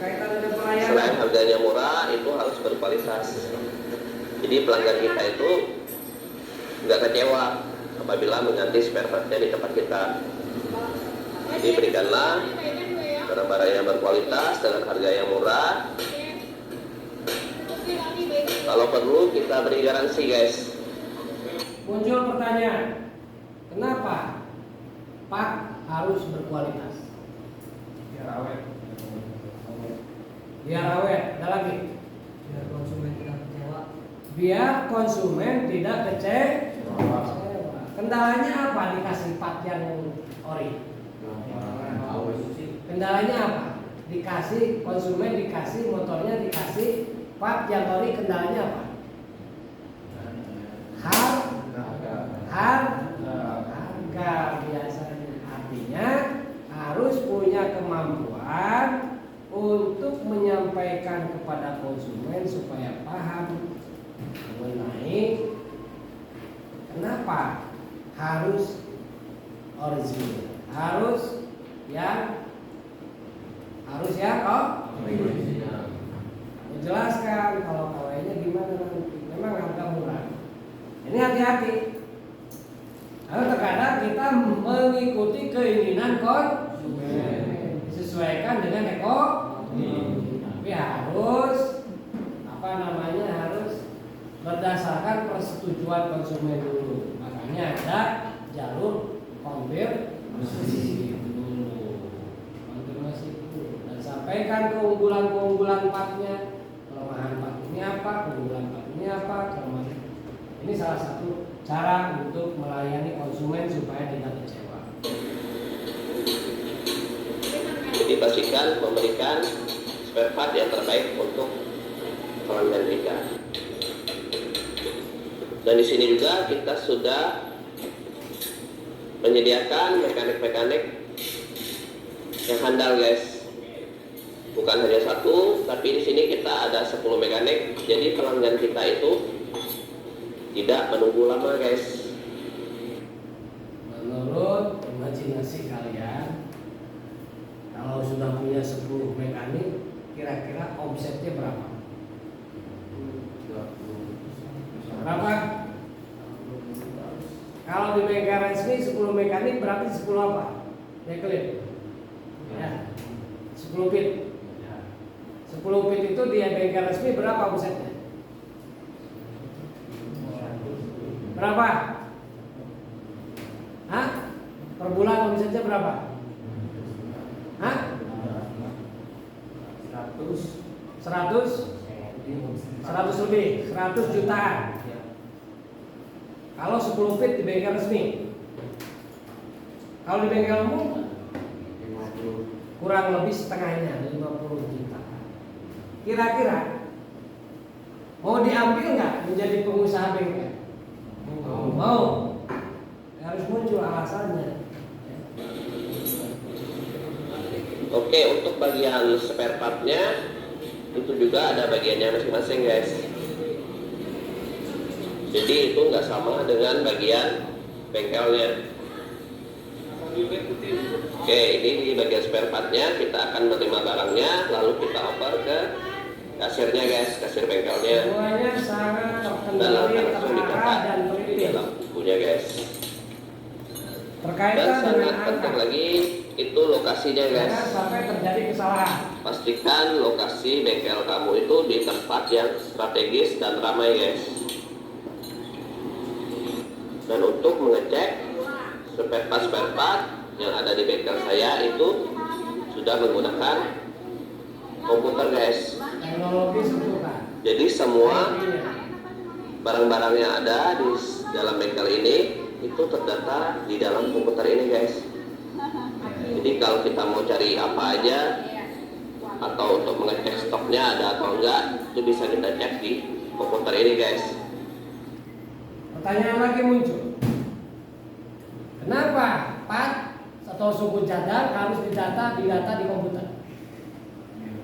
berkaitan dengan pelayanan. Selain harganya murah, itu harus berkualitas. Jadi pelanggan kita itu nggak kecewa apabila mengganti spare partnya di tempat kita. Jadi berikanlah barang-barang yang berkualitas dengan harga yang murah. Kalau perlu kita beri garansi guys. Muncul pertanyaan, kenapa Pak harus berkualitas? Biar awet. Biar awet, ada lagi. Biar konsumen tidak kecewa. Biar konsumen tidak kecewa. Kendalanya apa dikasih part yang ori? Kendalanya apa? Dikasih konsumen dikasih motornya dikasih part yang ori, kendalanya apa? Harga biasanya. Artinya harus punya kemampuan untuk menyampaikan kepada konsumen supaya paham mengenai kenapa harus original, harus yang menjelaskan kalau KW-nya gimana nanti. Memang harga murah. Ini hati-hati. Karena terkadang kita mengikuti keinginan konsumen, disesuaikan dengan tapi harus harus berdasarkan persetujuan konsumen dulu. Makanya ada jalur konfirmasi dulu. Dan sampaikan keunggulan partnya, kelemahan part ini apa, keunggulan part ini apa, kelemahan. Ini salah satu cara untuk melayani konsumen supaya tidak kecewa. Jadi pastikan memberikan spare part yang terbaik untuk pelanggan kita. Dan di sini juga kita sudah menyediakan mekanik-mekanik yang handal guys. Bukan hanya satu, tapi di sini kita ada 10 mekanik. Jadi pelanggan kita itu tidak menunggu lama guys. Menurut imajinasi kalian, kalau sudah punya 10 mekanik, kira-kira omsetnya berapa? Berapa? Kalau di bengkel resmi 10 mekanik berarti 10 apa? Deklit. Ya. 10 feet. 10 feet itu di bengkel resmi berapa omsetnya? Berapa? Hah? Per bulan omsetnya berapa? Hah? 100 lebih, 100 jutaan. Kalau 10 feet di bengkel resmi. Kalau di bengkel umum kurang lebih setengahnya, 50 juta. Kira-kira mau diambil nggak menjadi pengusaha bengkel? Mau. Harus muncul alasannya. Oke, untuk bagian spare partnya itu juga ada bagiannya masing-masing guys. Jadi itu nggak sama dengan bagian bengkelnya. Oke, ini di bagian spare partnya kita akan menerima barangnya, lalu kita oper ke kasirnya guys, kasir bengkelnya. Semuanya sangat Dan terkendali, langsung terarah dicatat dan di teliti. dalam bukunya guys. Dan Berkaitan dengan sangat angka, penting lagi itu lokasinya guys. jangan sampai terjadi kesalahan. Pastikan lokasi bengkel kamu itu di tempat yang strategis dan ramai guys. Dan untuk mengecek spare part yang ada di bengkel saya itu sudah menggunakan komputer guys. Teknologi sebutkan. Jadi semua barang-barang yang ada di dalam bengkel ini itu terdata di dalam komputer ini guys. Jadi kalau kita mau cari apa aja atau untuk mengecek stoknya ada atau enggak, itu bisa kita cek di komputer ini guys. Pertanyaan lagi muncul. Kenapa part atau suku cadang harus didata di komputer.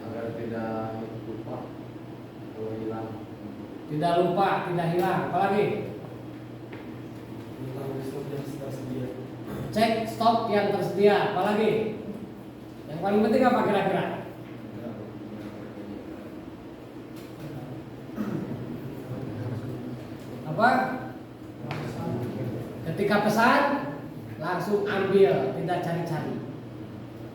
Agar tidak lupa atau hilang. Tidak lupa, tidak hilang. Apalagi? Cek stok yang tersedia. Apalagi? Yang paling penting apa kira-kira? Apa? Ketika pesan langsung ambil, tidak cari-cari.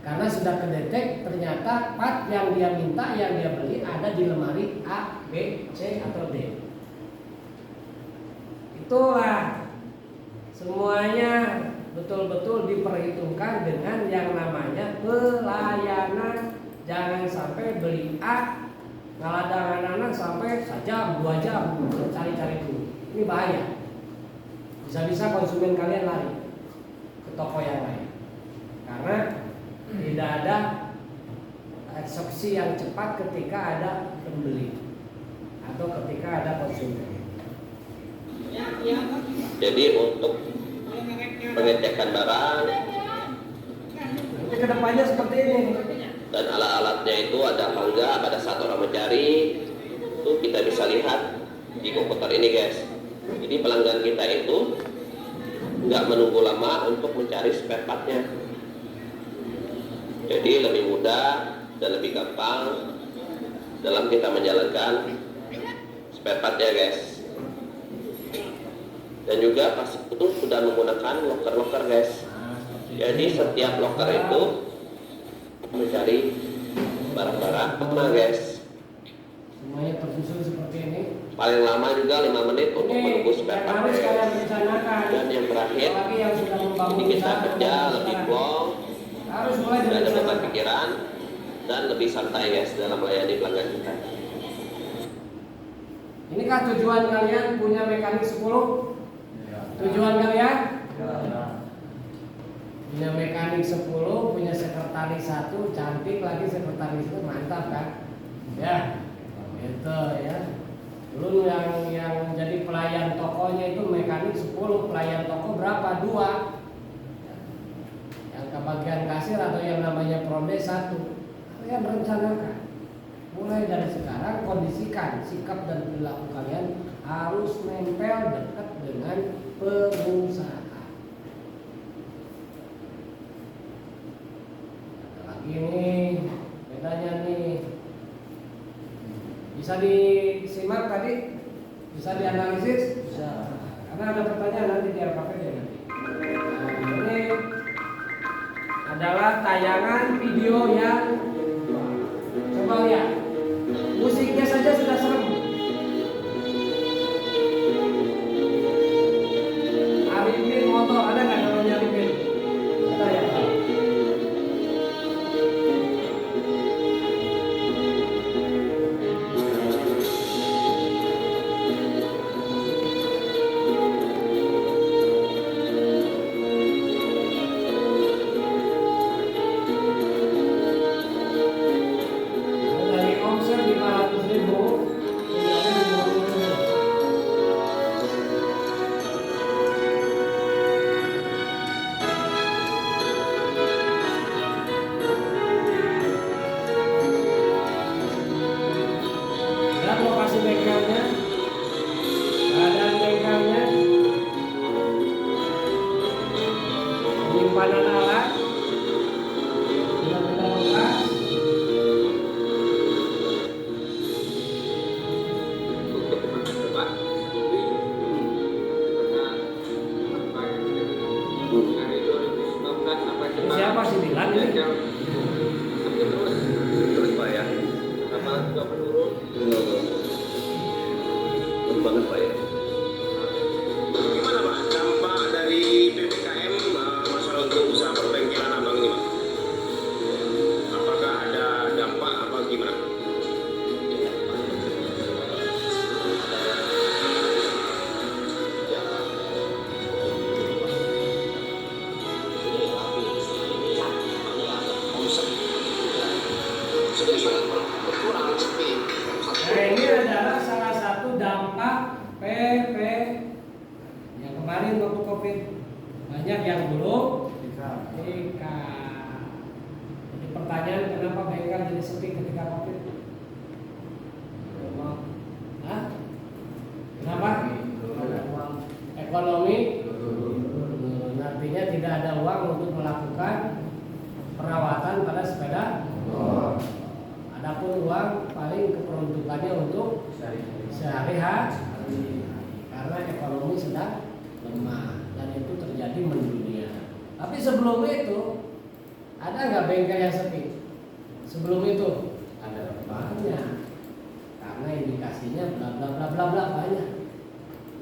Karena sudah kedetek ternyata part yang dia minta, yang dia beli ada di lemari A, B, C atau D. Itulah semuanya betul-betul diperhitungkan dengan yang namanya pelayanan. Jangan sampai beli A ngaladang-ngaladang sampai sejam, 2 jam cari-cari dulu. Ini bahaya. Bisa-bisa konsumen kalian lari ke toko yang lain. Karena tidak ada eksekusi yang cepat ketika ada pembeli atau ketika ada konsumen. Jadi untuk pengecekan barang Nanti kedepannya seperti ini. dan alat-alatnya itu ada apa enggak pada saat orang mencari, itu kita bisa lihat di komputer ini guys. Jadi pelanggan kita itu nggak menunggu lama untuk mencari spare partnya. Jadi lebih mudah dan lebih gampang dalam kita menjalankan spare partnya guys. Dan juga pasti itu sudah menggunakan locker-locker guys. Jadi setiap locker itu mencari barang-barang mana guys. Semuanya tersusun seperti ini. Paling lama juga 5 menit untuk menunggu spare part harus kalian guys. rencanakan. Dan yang terakhir, Apalagi yang sudah membangun ini kita usaha, kerja membangun lebih usaha. plong Harus mulai dan ada beban direncanakan. pikiran dan lebih santai guys dalam melayani pelanggan kita. Inikah tujuan kalian punya mekanik 10? Tujuan kalian? Punya mekanik 10, punya sekretaris 1, cantik lagi sekretaris itu, mantap kan? Ya, itu ya. Dulu yang jadi pelayan tokonya itu mekanik 10, pelayan toko berapa? 2. Yang ke bagian kasir atau yang namanya prode 1. Kalian rencanakan. Mulai dari sekarang kondisikan sikap dan perilaku kalian harus nempel dekat dengan pengusaha. Lagi nih bedanya nih, bisa disimak tadi, bisa dianalisis, Bisa. karena ada pertanyaan nanti di LKPD nanti. Nah, ini adalah tayangan video yang coba lihat, musiknya saja sudah serem. Arifin motor ada nggak namanya Arifin? Ada ya. Dari omset 500.000 menjadi 50.000. Dan lokasi bengkelnya, keadaan bengkelnya, penyimpanan alat, benda-benda bekas. Siapa sih Dilan ini? Terus Pak ya. Apa juga menurun? Terus banget Pak ya. Gimana Pak dampak dari PPKM masalah untuk usaha perbengkelan abang ini Pak? Apakah ada dampak apa gimana? Nah, ini adalah salah satu dampak PP yang kemarin waktu COVID. Banyak yang buruk, Ketika jadi pertanyaan, kenapa bengkel jadi sepi ketika COVID? Hah? Kenapa? Ekonomi. Artinya tidak ada uang untuk melakukan perawatan pada sepeda. Adapun uang paling keperuntukannya untuk sehari-hari karena ekonomi sedang lemah dan itu terjadi mendunia. Tapi sebelum itu ada nggak bengkel yang sepi? Sebelum itu ada banyak, karena indikasinya bla bla bla bla bla banyak.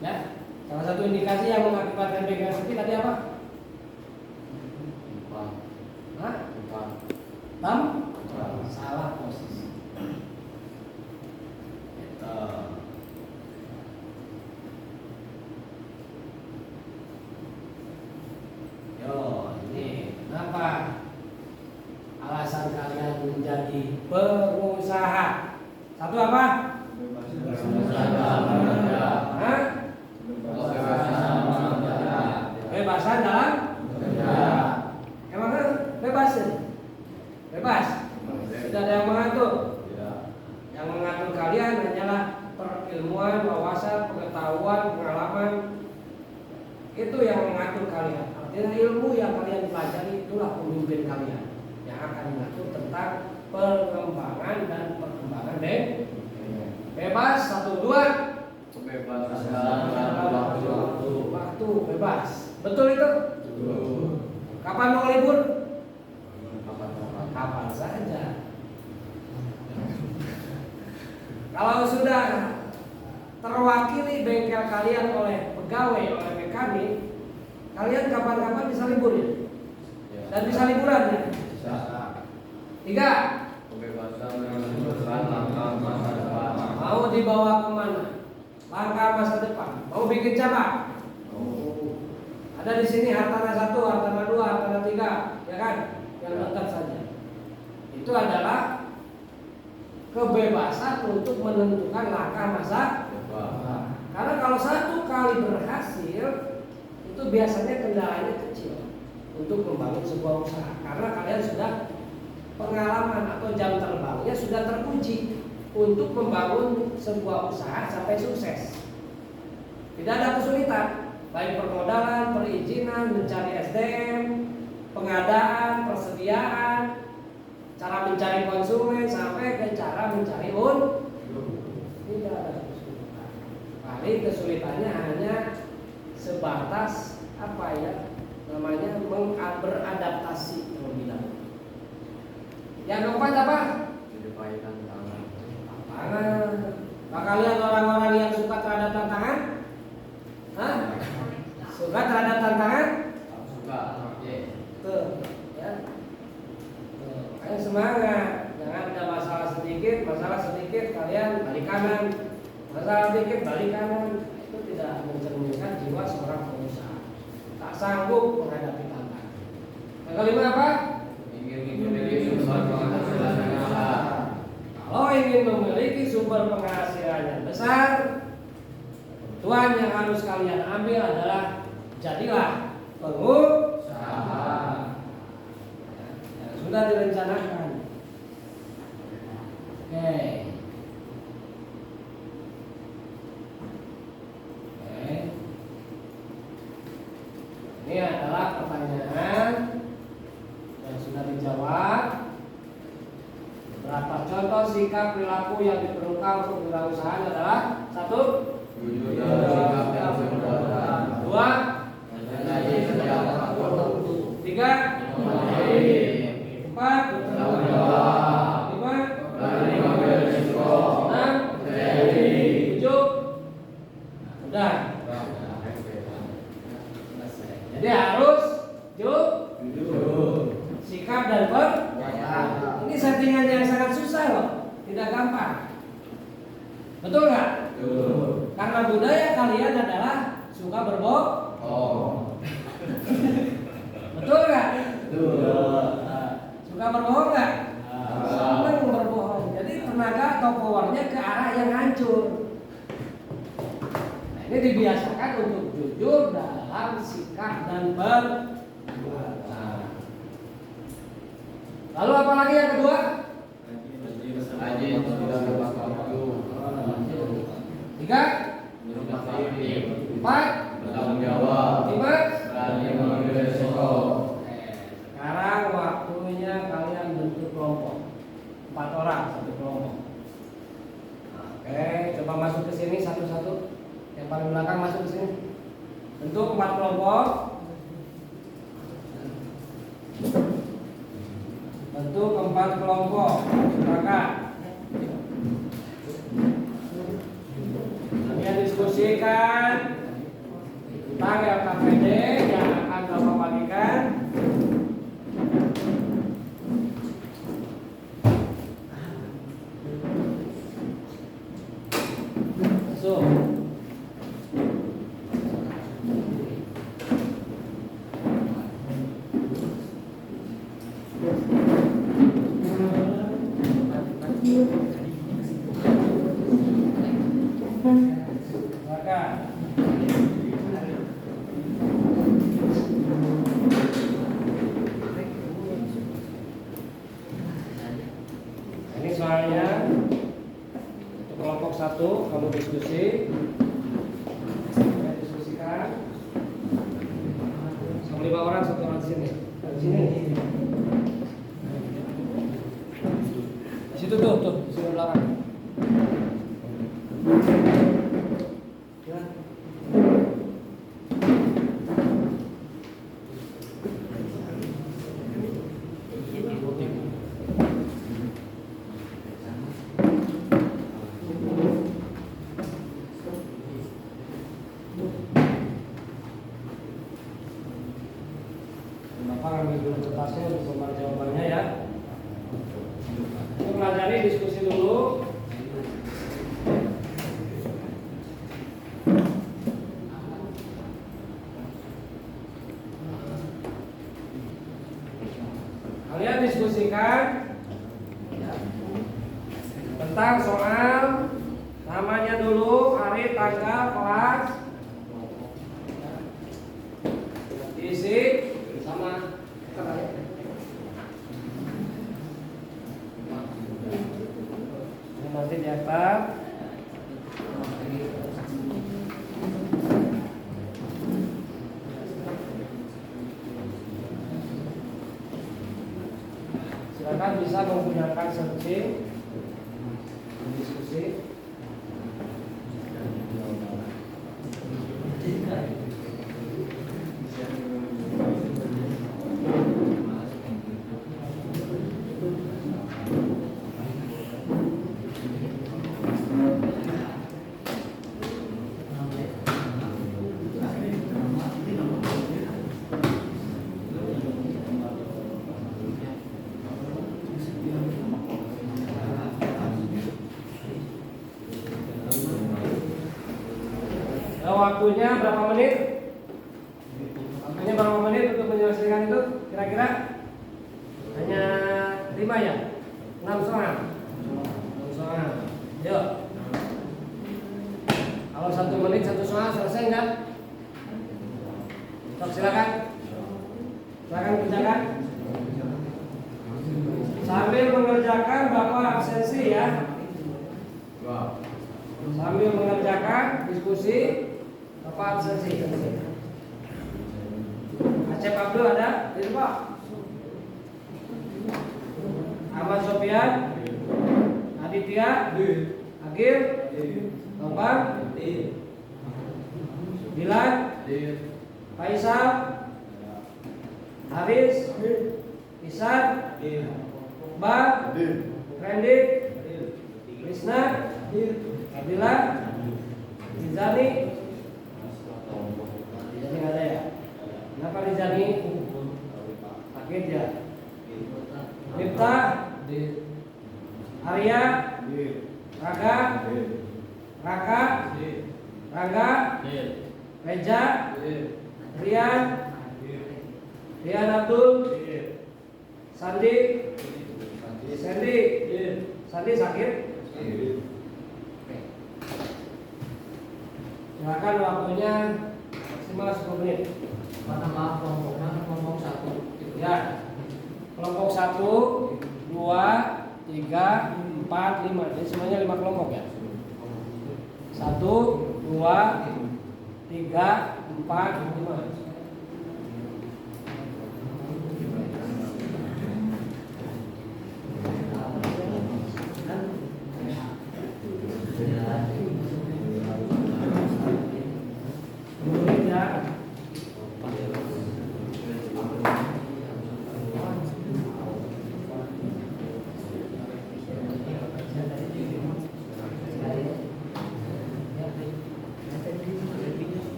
Ya, salah satu indikasi yang mengakibatkan bengkel sepi tadi apa? Hah? Tam? Salah posisi. Gitu. Yo, ini kenapa alasan kalian menjadi pengusaha? Satu apa? Hah? Bebasan dalam kerja. Emang kan bebas ya? Bebas. Tidak ada yang mengatur. Yang mengatur kalian hanyalah perilmuan, wawasan, pengetahuan, pengalaman. Itu yang mengatur kalian. Artinya ilmu yang kalian pelajari itulah pemimpin kalian yang akan mengatur tentang pengembangan dan perkembangan bebas. 1, 2 waktu bebas. Betul itu? Kapan mau libur? Kapan saja. Kalau sudah terwakili bengkel kalian oleh pegawai, oleh mekanik, kalian kapan-kapan bisa libur ya? Dan bisa liburan ya? 3. Mau dibawa kemana? Langkah masa depan. Mau bikin cabang? Ada di sini Hartana 1, Hartana 2, Hartana 3, ya kan? Yang dekat saja. Itu adalah kebebasan untuk menentukan langkah masa depan. Karena kalau satu kali berhasil, itu biasanya kendalanya kecil untuk membangun sebuah usaha. Karena kalian sudah pengalaman atau jam terbangnya sudah teruji untuk membangun sebuah usaha sampai sukses. Tidak ada kesulitan, baik permodalan, perizinan, mencari SDM, pengadaan, persediaan, cara mencari konsumen sampai ke cara mencari tidak ada kesulitan. Paling kesulitannya hanya sebatas apa ya namanya beradaptasi terlebih dahulu. Yang keempat apa? Tantangan. Nah, kalian orang-orang yang suka terhadap tantangan? Hah? Suka terhadap tantangan? Suka. Tuh, ya. Ayo semangat, jangan ada masalah sedikit kalian balik kanan, masalah sedikit balik kanan. Itu tidak mencerminkan jiwa seorang pengusaha. Tak sanggup menghadapi tantangan. Yang kelima apa? Kalau ingin memiliki sumber penghasilan yang besar, kebutuhan yang harus kalian ambil adalah jadilah pengusaha. Sudah direncanakan. Oke. Ini adalah pertanyaan yang sudah dijawab. Beberapa contoh sikap perilaku yang diperlukan untuk wirausaha adalah 1. Jujur sikap dan perbuatan. 2. 3. 4. Udah. Jadi harus jujur, sikap dan perbuatan. Ini settingan yang sangat susah loh, tidak gampang. Betul nggak? Betul. Karena budaya kalian adalah suka berbohong. Betul nggak? Betul. Suka berbohong nggak? Senang berbohong. Jadi tenaga atau powernya ke arah yang hancur. Ini dibiasakan untuk jujur dalam sikap dan perbuatan. Lalu apa lagi yang kedua? Tiga, empat, lima. Sekarang waktunya kalian bentuk kelompok. 4 orang satu kelompok. Oke, coba masuk ke sini satu-satu. Yang paling belakang masuk ke sini. Bentuk 4 kelompok. Bentuk 4 kelompok. Silakan. Kalian diskusikan tentang LKPD yang akan Bapak bagikan. Masuk. Silakan. Ini soalnya untuk kelompok 1 kamu diskusi. Kita diskusikan. Sama 5 orang, 1 orang di sini. Di sini. Di situ tuh, di sini belakang. Ya. Bapak ambil dulu kertasnya untuk membuat jawabannya ya. Untuk pelajari diskusi dulu. Kalian diskusikan tentang soal namanya dulu, hari, tanggal, kelas, diisi sama ini nanti diaktar. Silakan bisa menggunakan searching diskusi. Waktunya berapa menit? Waktunya berapa menit untuk menyelesaikan itu? Kira-kira hanya 5 ya? 6 soal. 6 soal. Yuk. Kalau 1 menit 1 soal selesai enggak? Sok, silakan. Silakan kerjakan. Sambil mengerjakan Bapak absensi ya. Sambil mengerjakan diskusi Bapak absensi. Acep Abdul ada? Di Pak. Ahmad Sofian, Aditya, Agil, Topan, Dilan, Faisal, Haris, Isan, Iqbal, Randy, Krisna, Abdillah, Rizani. Rizani nggak ada ya? Kenapa Rizani? Sakit ya? Mifta, Arya, Raga, Raka, Rangga, Reja, Rian, Rian Abdul, Sandi, Sandi sakit. Silakan waktunya maksimal 10 menit. Mana maaf kelompoknya kelompok 1. Ya, kelompok 1 semuanya 5 kelompok ya. 1, 2, 3, 4, 5.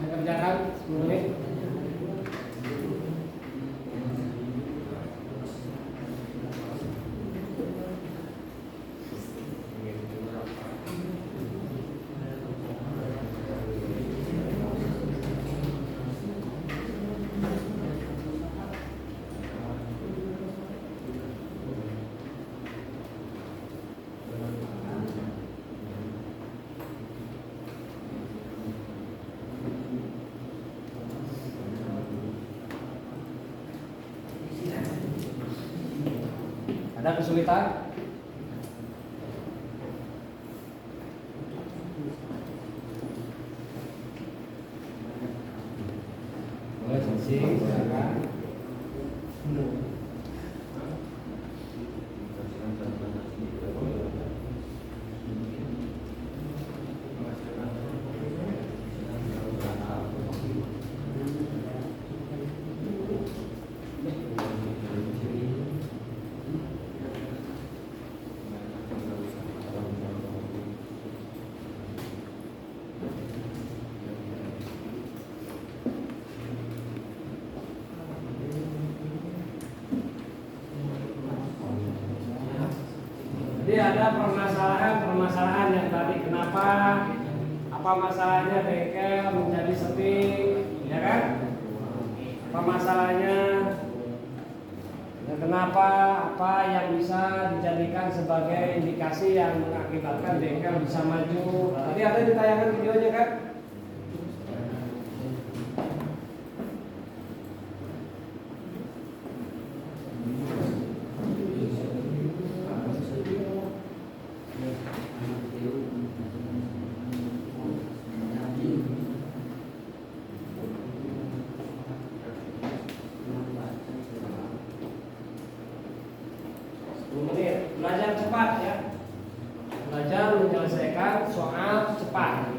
Kerjakan 10 menit. Ada kesulitan? Boleh sensing, silakan. Jadi ada permasalahan yang tadi kenapa, apa masalahnya bengkel menjadi sepi, ya kan? Apa masalahnya? Ya, kenapa? Apa yang bisa dijadikan sebagai indikasi yang mengakibatkan bengkel bisa maju? Tadi ada di tayangan videonya kan? Belajar cepat ya, belajar menyelesaikan soal cepat.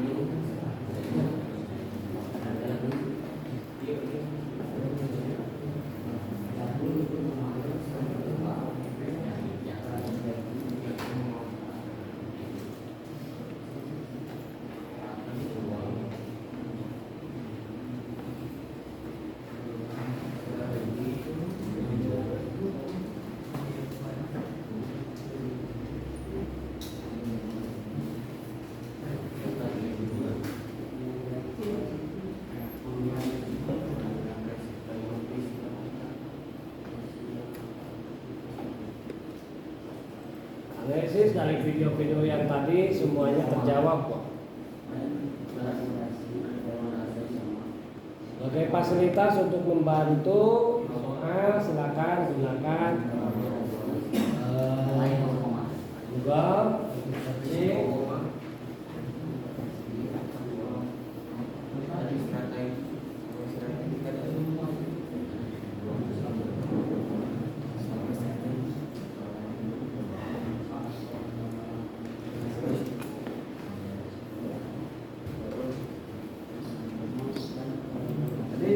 Analisis dari video-video yang tadi semuanya terjawab kok. Sebagai fasilitas untuk membantu soal, silakan gunakan Google, searching.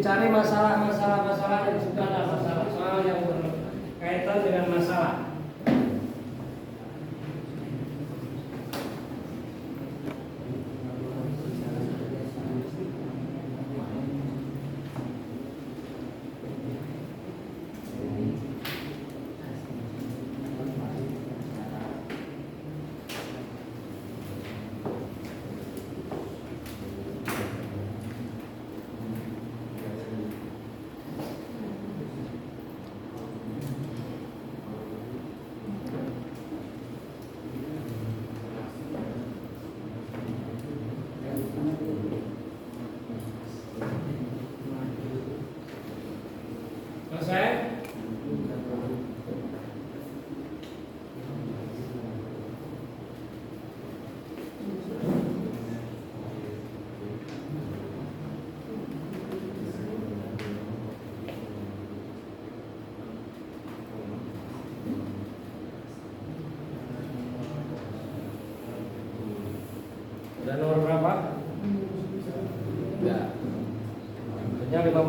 Cari masalah yang sudah ada, masalah soal yang berkaitan dengan masalah.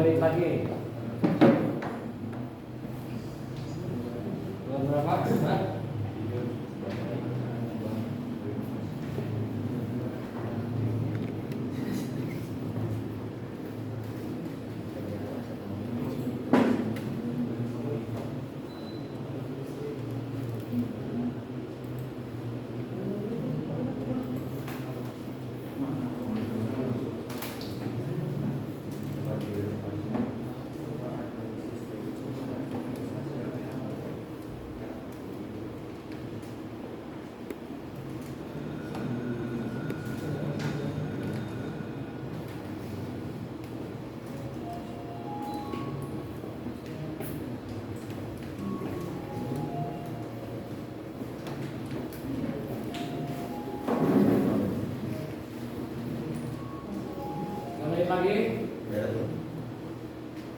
menit lagi. Berapa? Hah? Menit lagi.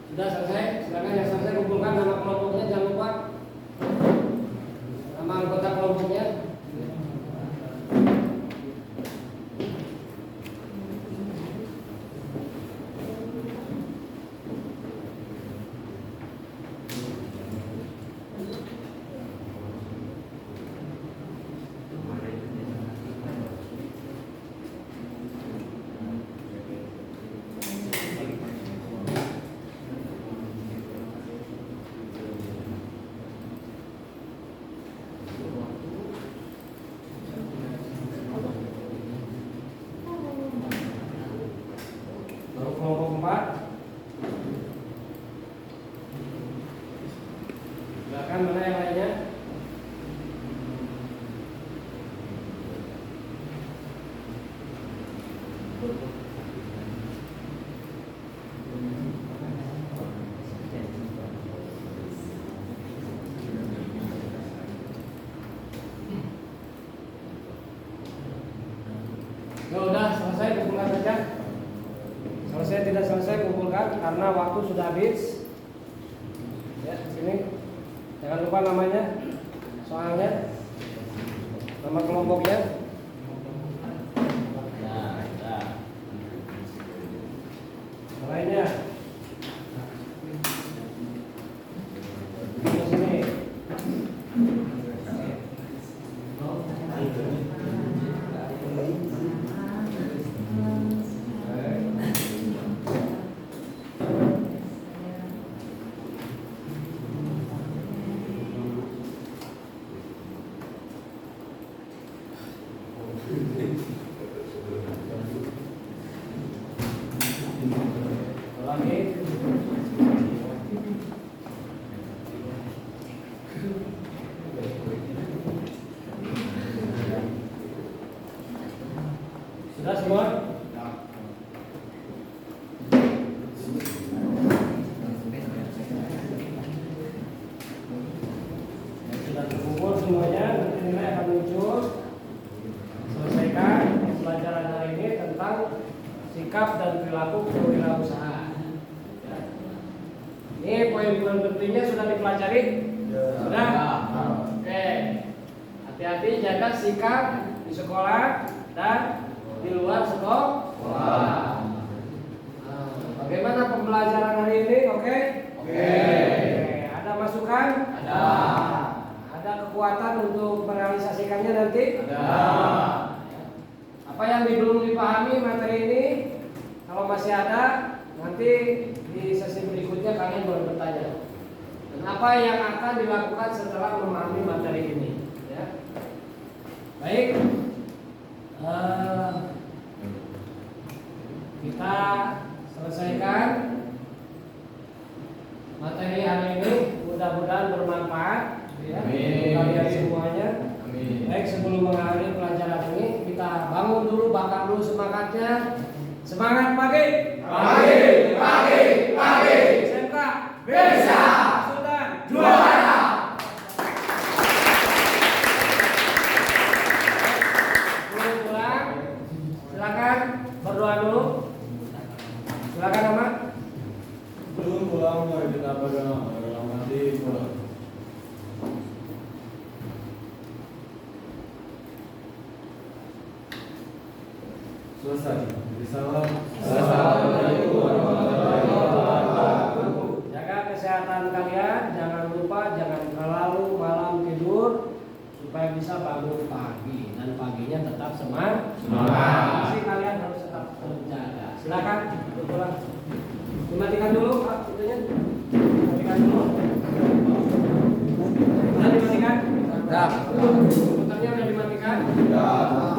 Sudah selesai. Silakan yang selesai kumpulkan nama kelompoknya, jangan lupa nama anggota kelompoknya. Baru kelompok 4. Silakan mana yang lainnya? Ya udah selesai, kumpulkan saja. Selesai tidak selesai kumpulkan karena waktu sudah habis. Ya, sini. Jangan lupa namanya, soalnya, nama kelompoknya. Lainnya. Di sini. Lagi. Sudah semua? Sudah terkumpul semuanya, nanti nilai akan muncul. Selesaikan pelajaran hari ini tentang sikap dan perilaku kewirausahaan. Ini poin-poin pentingnya sudah dipelajari? Sudah? Oke. Hati-hati jaga sikap di sekolah dan di luar sekolah. Bagaimana pembelajaran hari ini? Oke? Oke. Ada masukan? Ada. Ada kekuatan untuk merealisasikannya nanti? Ada. Apa yang belum dipahami materi ini? Kalau masih ada, nanti di sesi berikutnya kalian boleh bertanya. Dan apa yang akan dilakukan setelah memahami materi ini? Ya. Baik. Kita selesaikan materi hari ini. Mudah-mudahan bermanfaat ya, untuk kalian semuanya. Baik, sebelum mengakhiri pelajaran ini, kita bangun dulu, bakar dulu semangatnya. Semangat pagi. Pagi, pagi, pagi. SMK bisa. Sultan juara. Pulang. Silakan berdoa dulu. Silakan Ahmad. Belum pulang, mari kita berdoa dalam hati pulang. Selesai. Assalamualaikum warahmatullahi wabarakatuh. amalan kalian, jangan lupa jangan terlalu malam tidur supaya bisa bangun pagi dan paginya tetap semangat. Pasti kalian harus tetap menjaga. Silakan pulang. Dimatikan dulu Pak, itunya. Dimatikan dulu. Sudah dimatikan? Sudah. Komputernya sudah dimatikan? Sudah.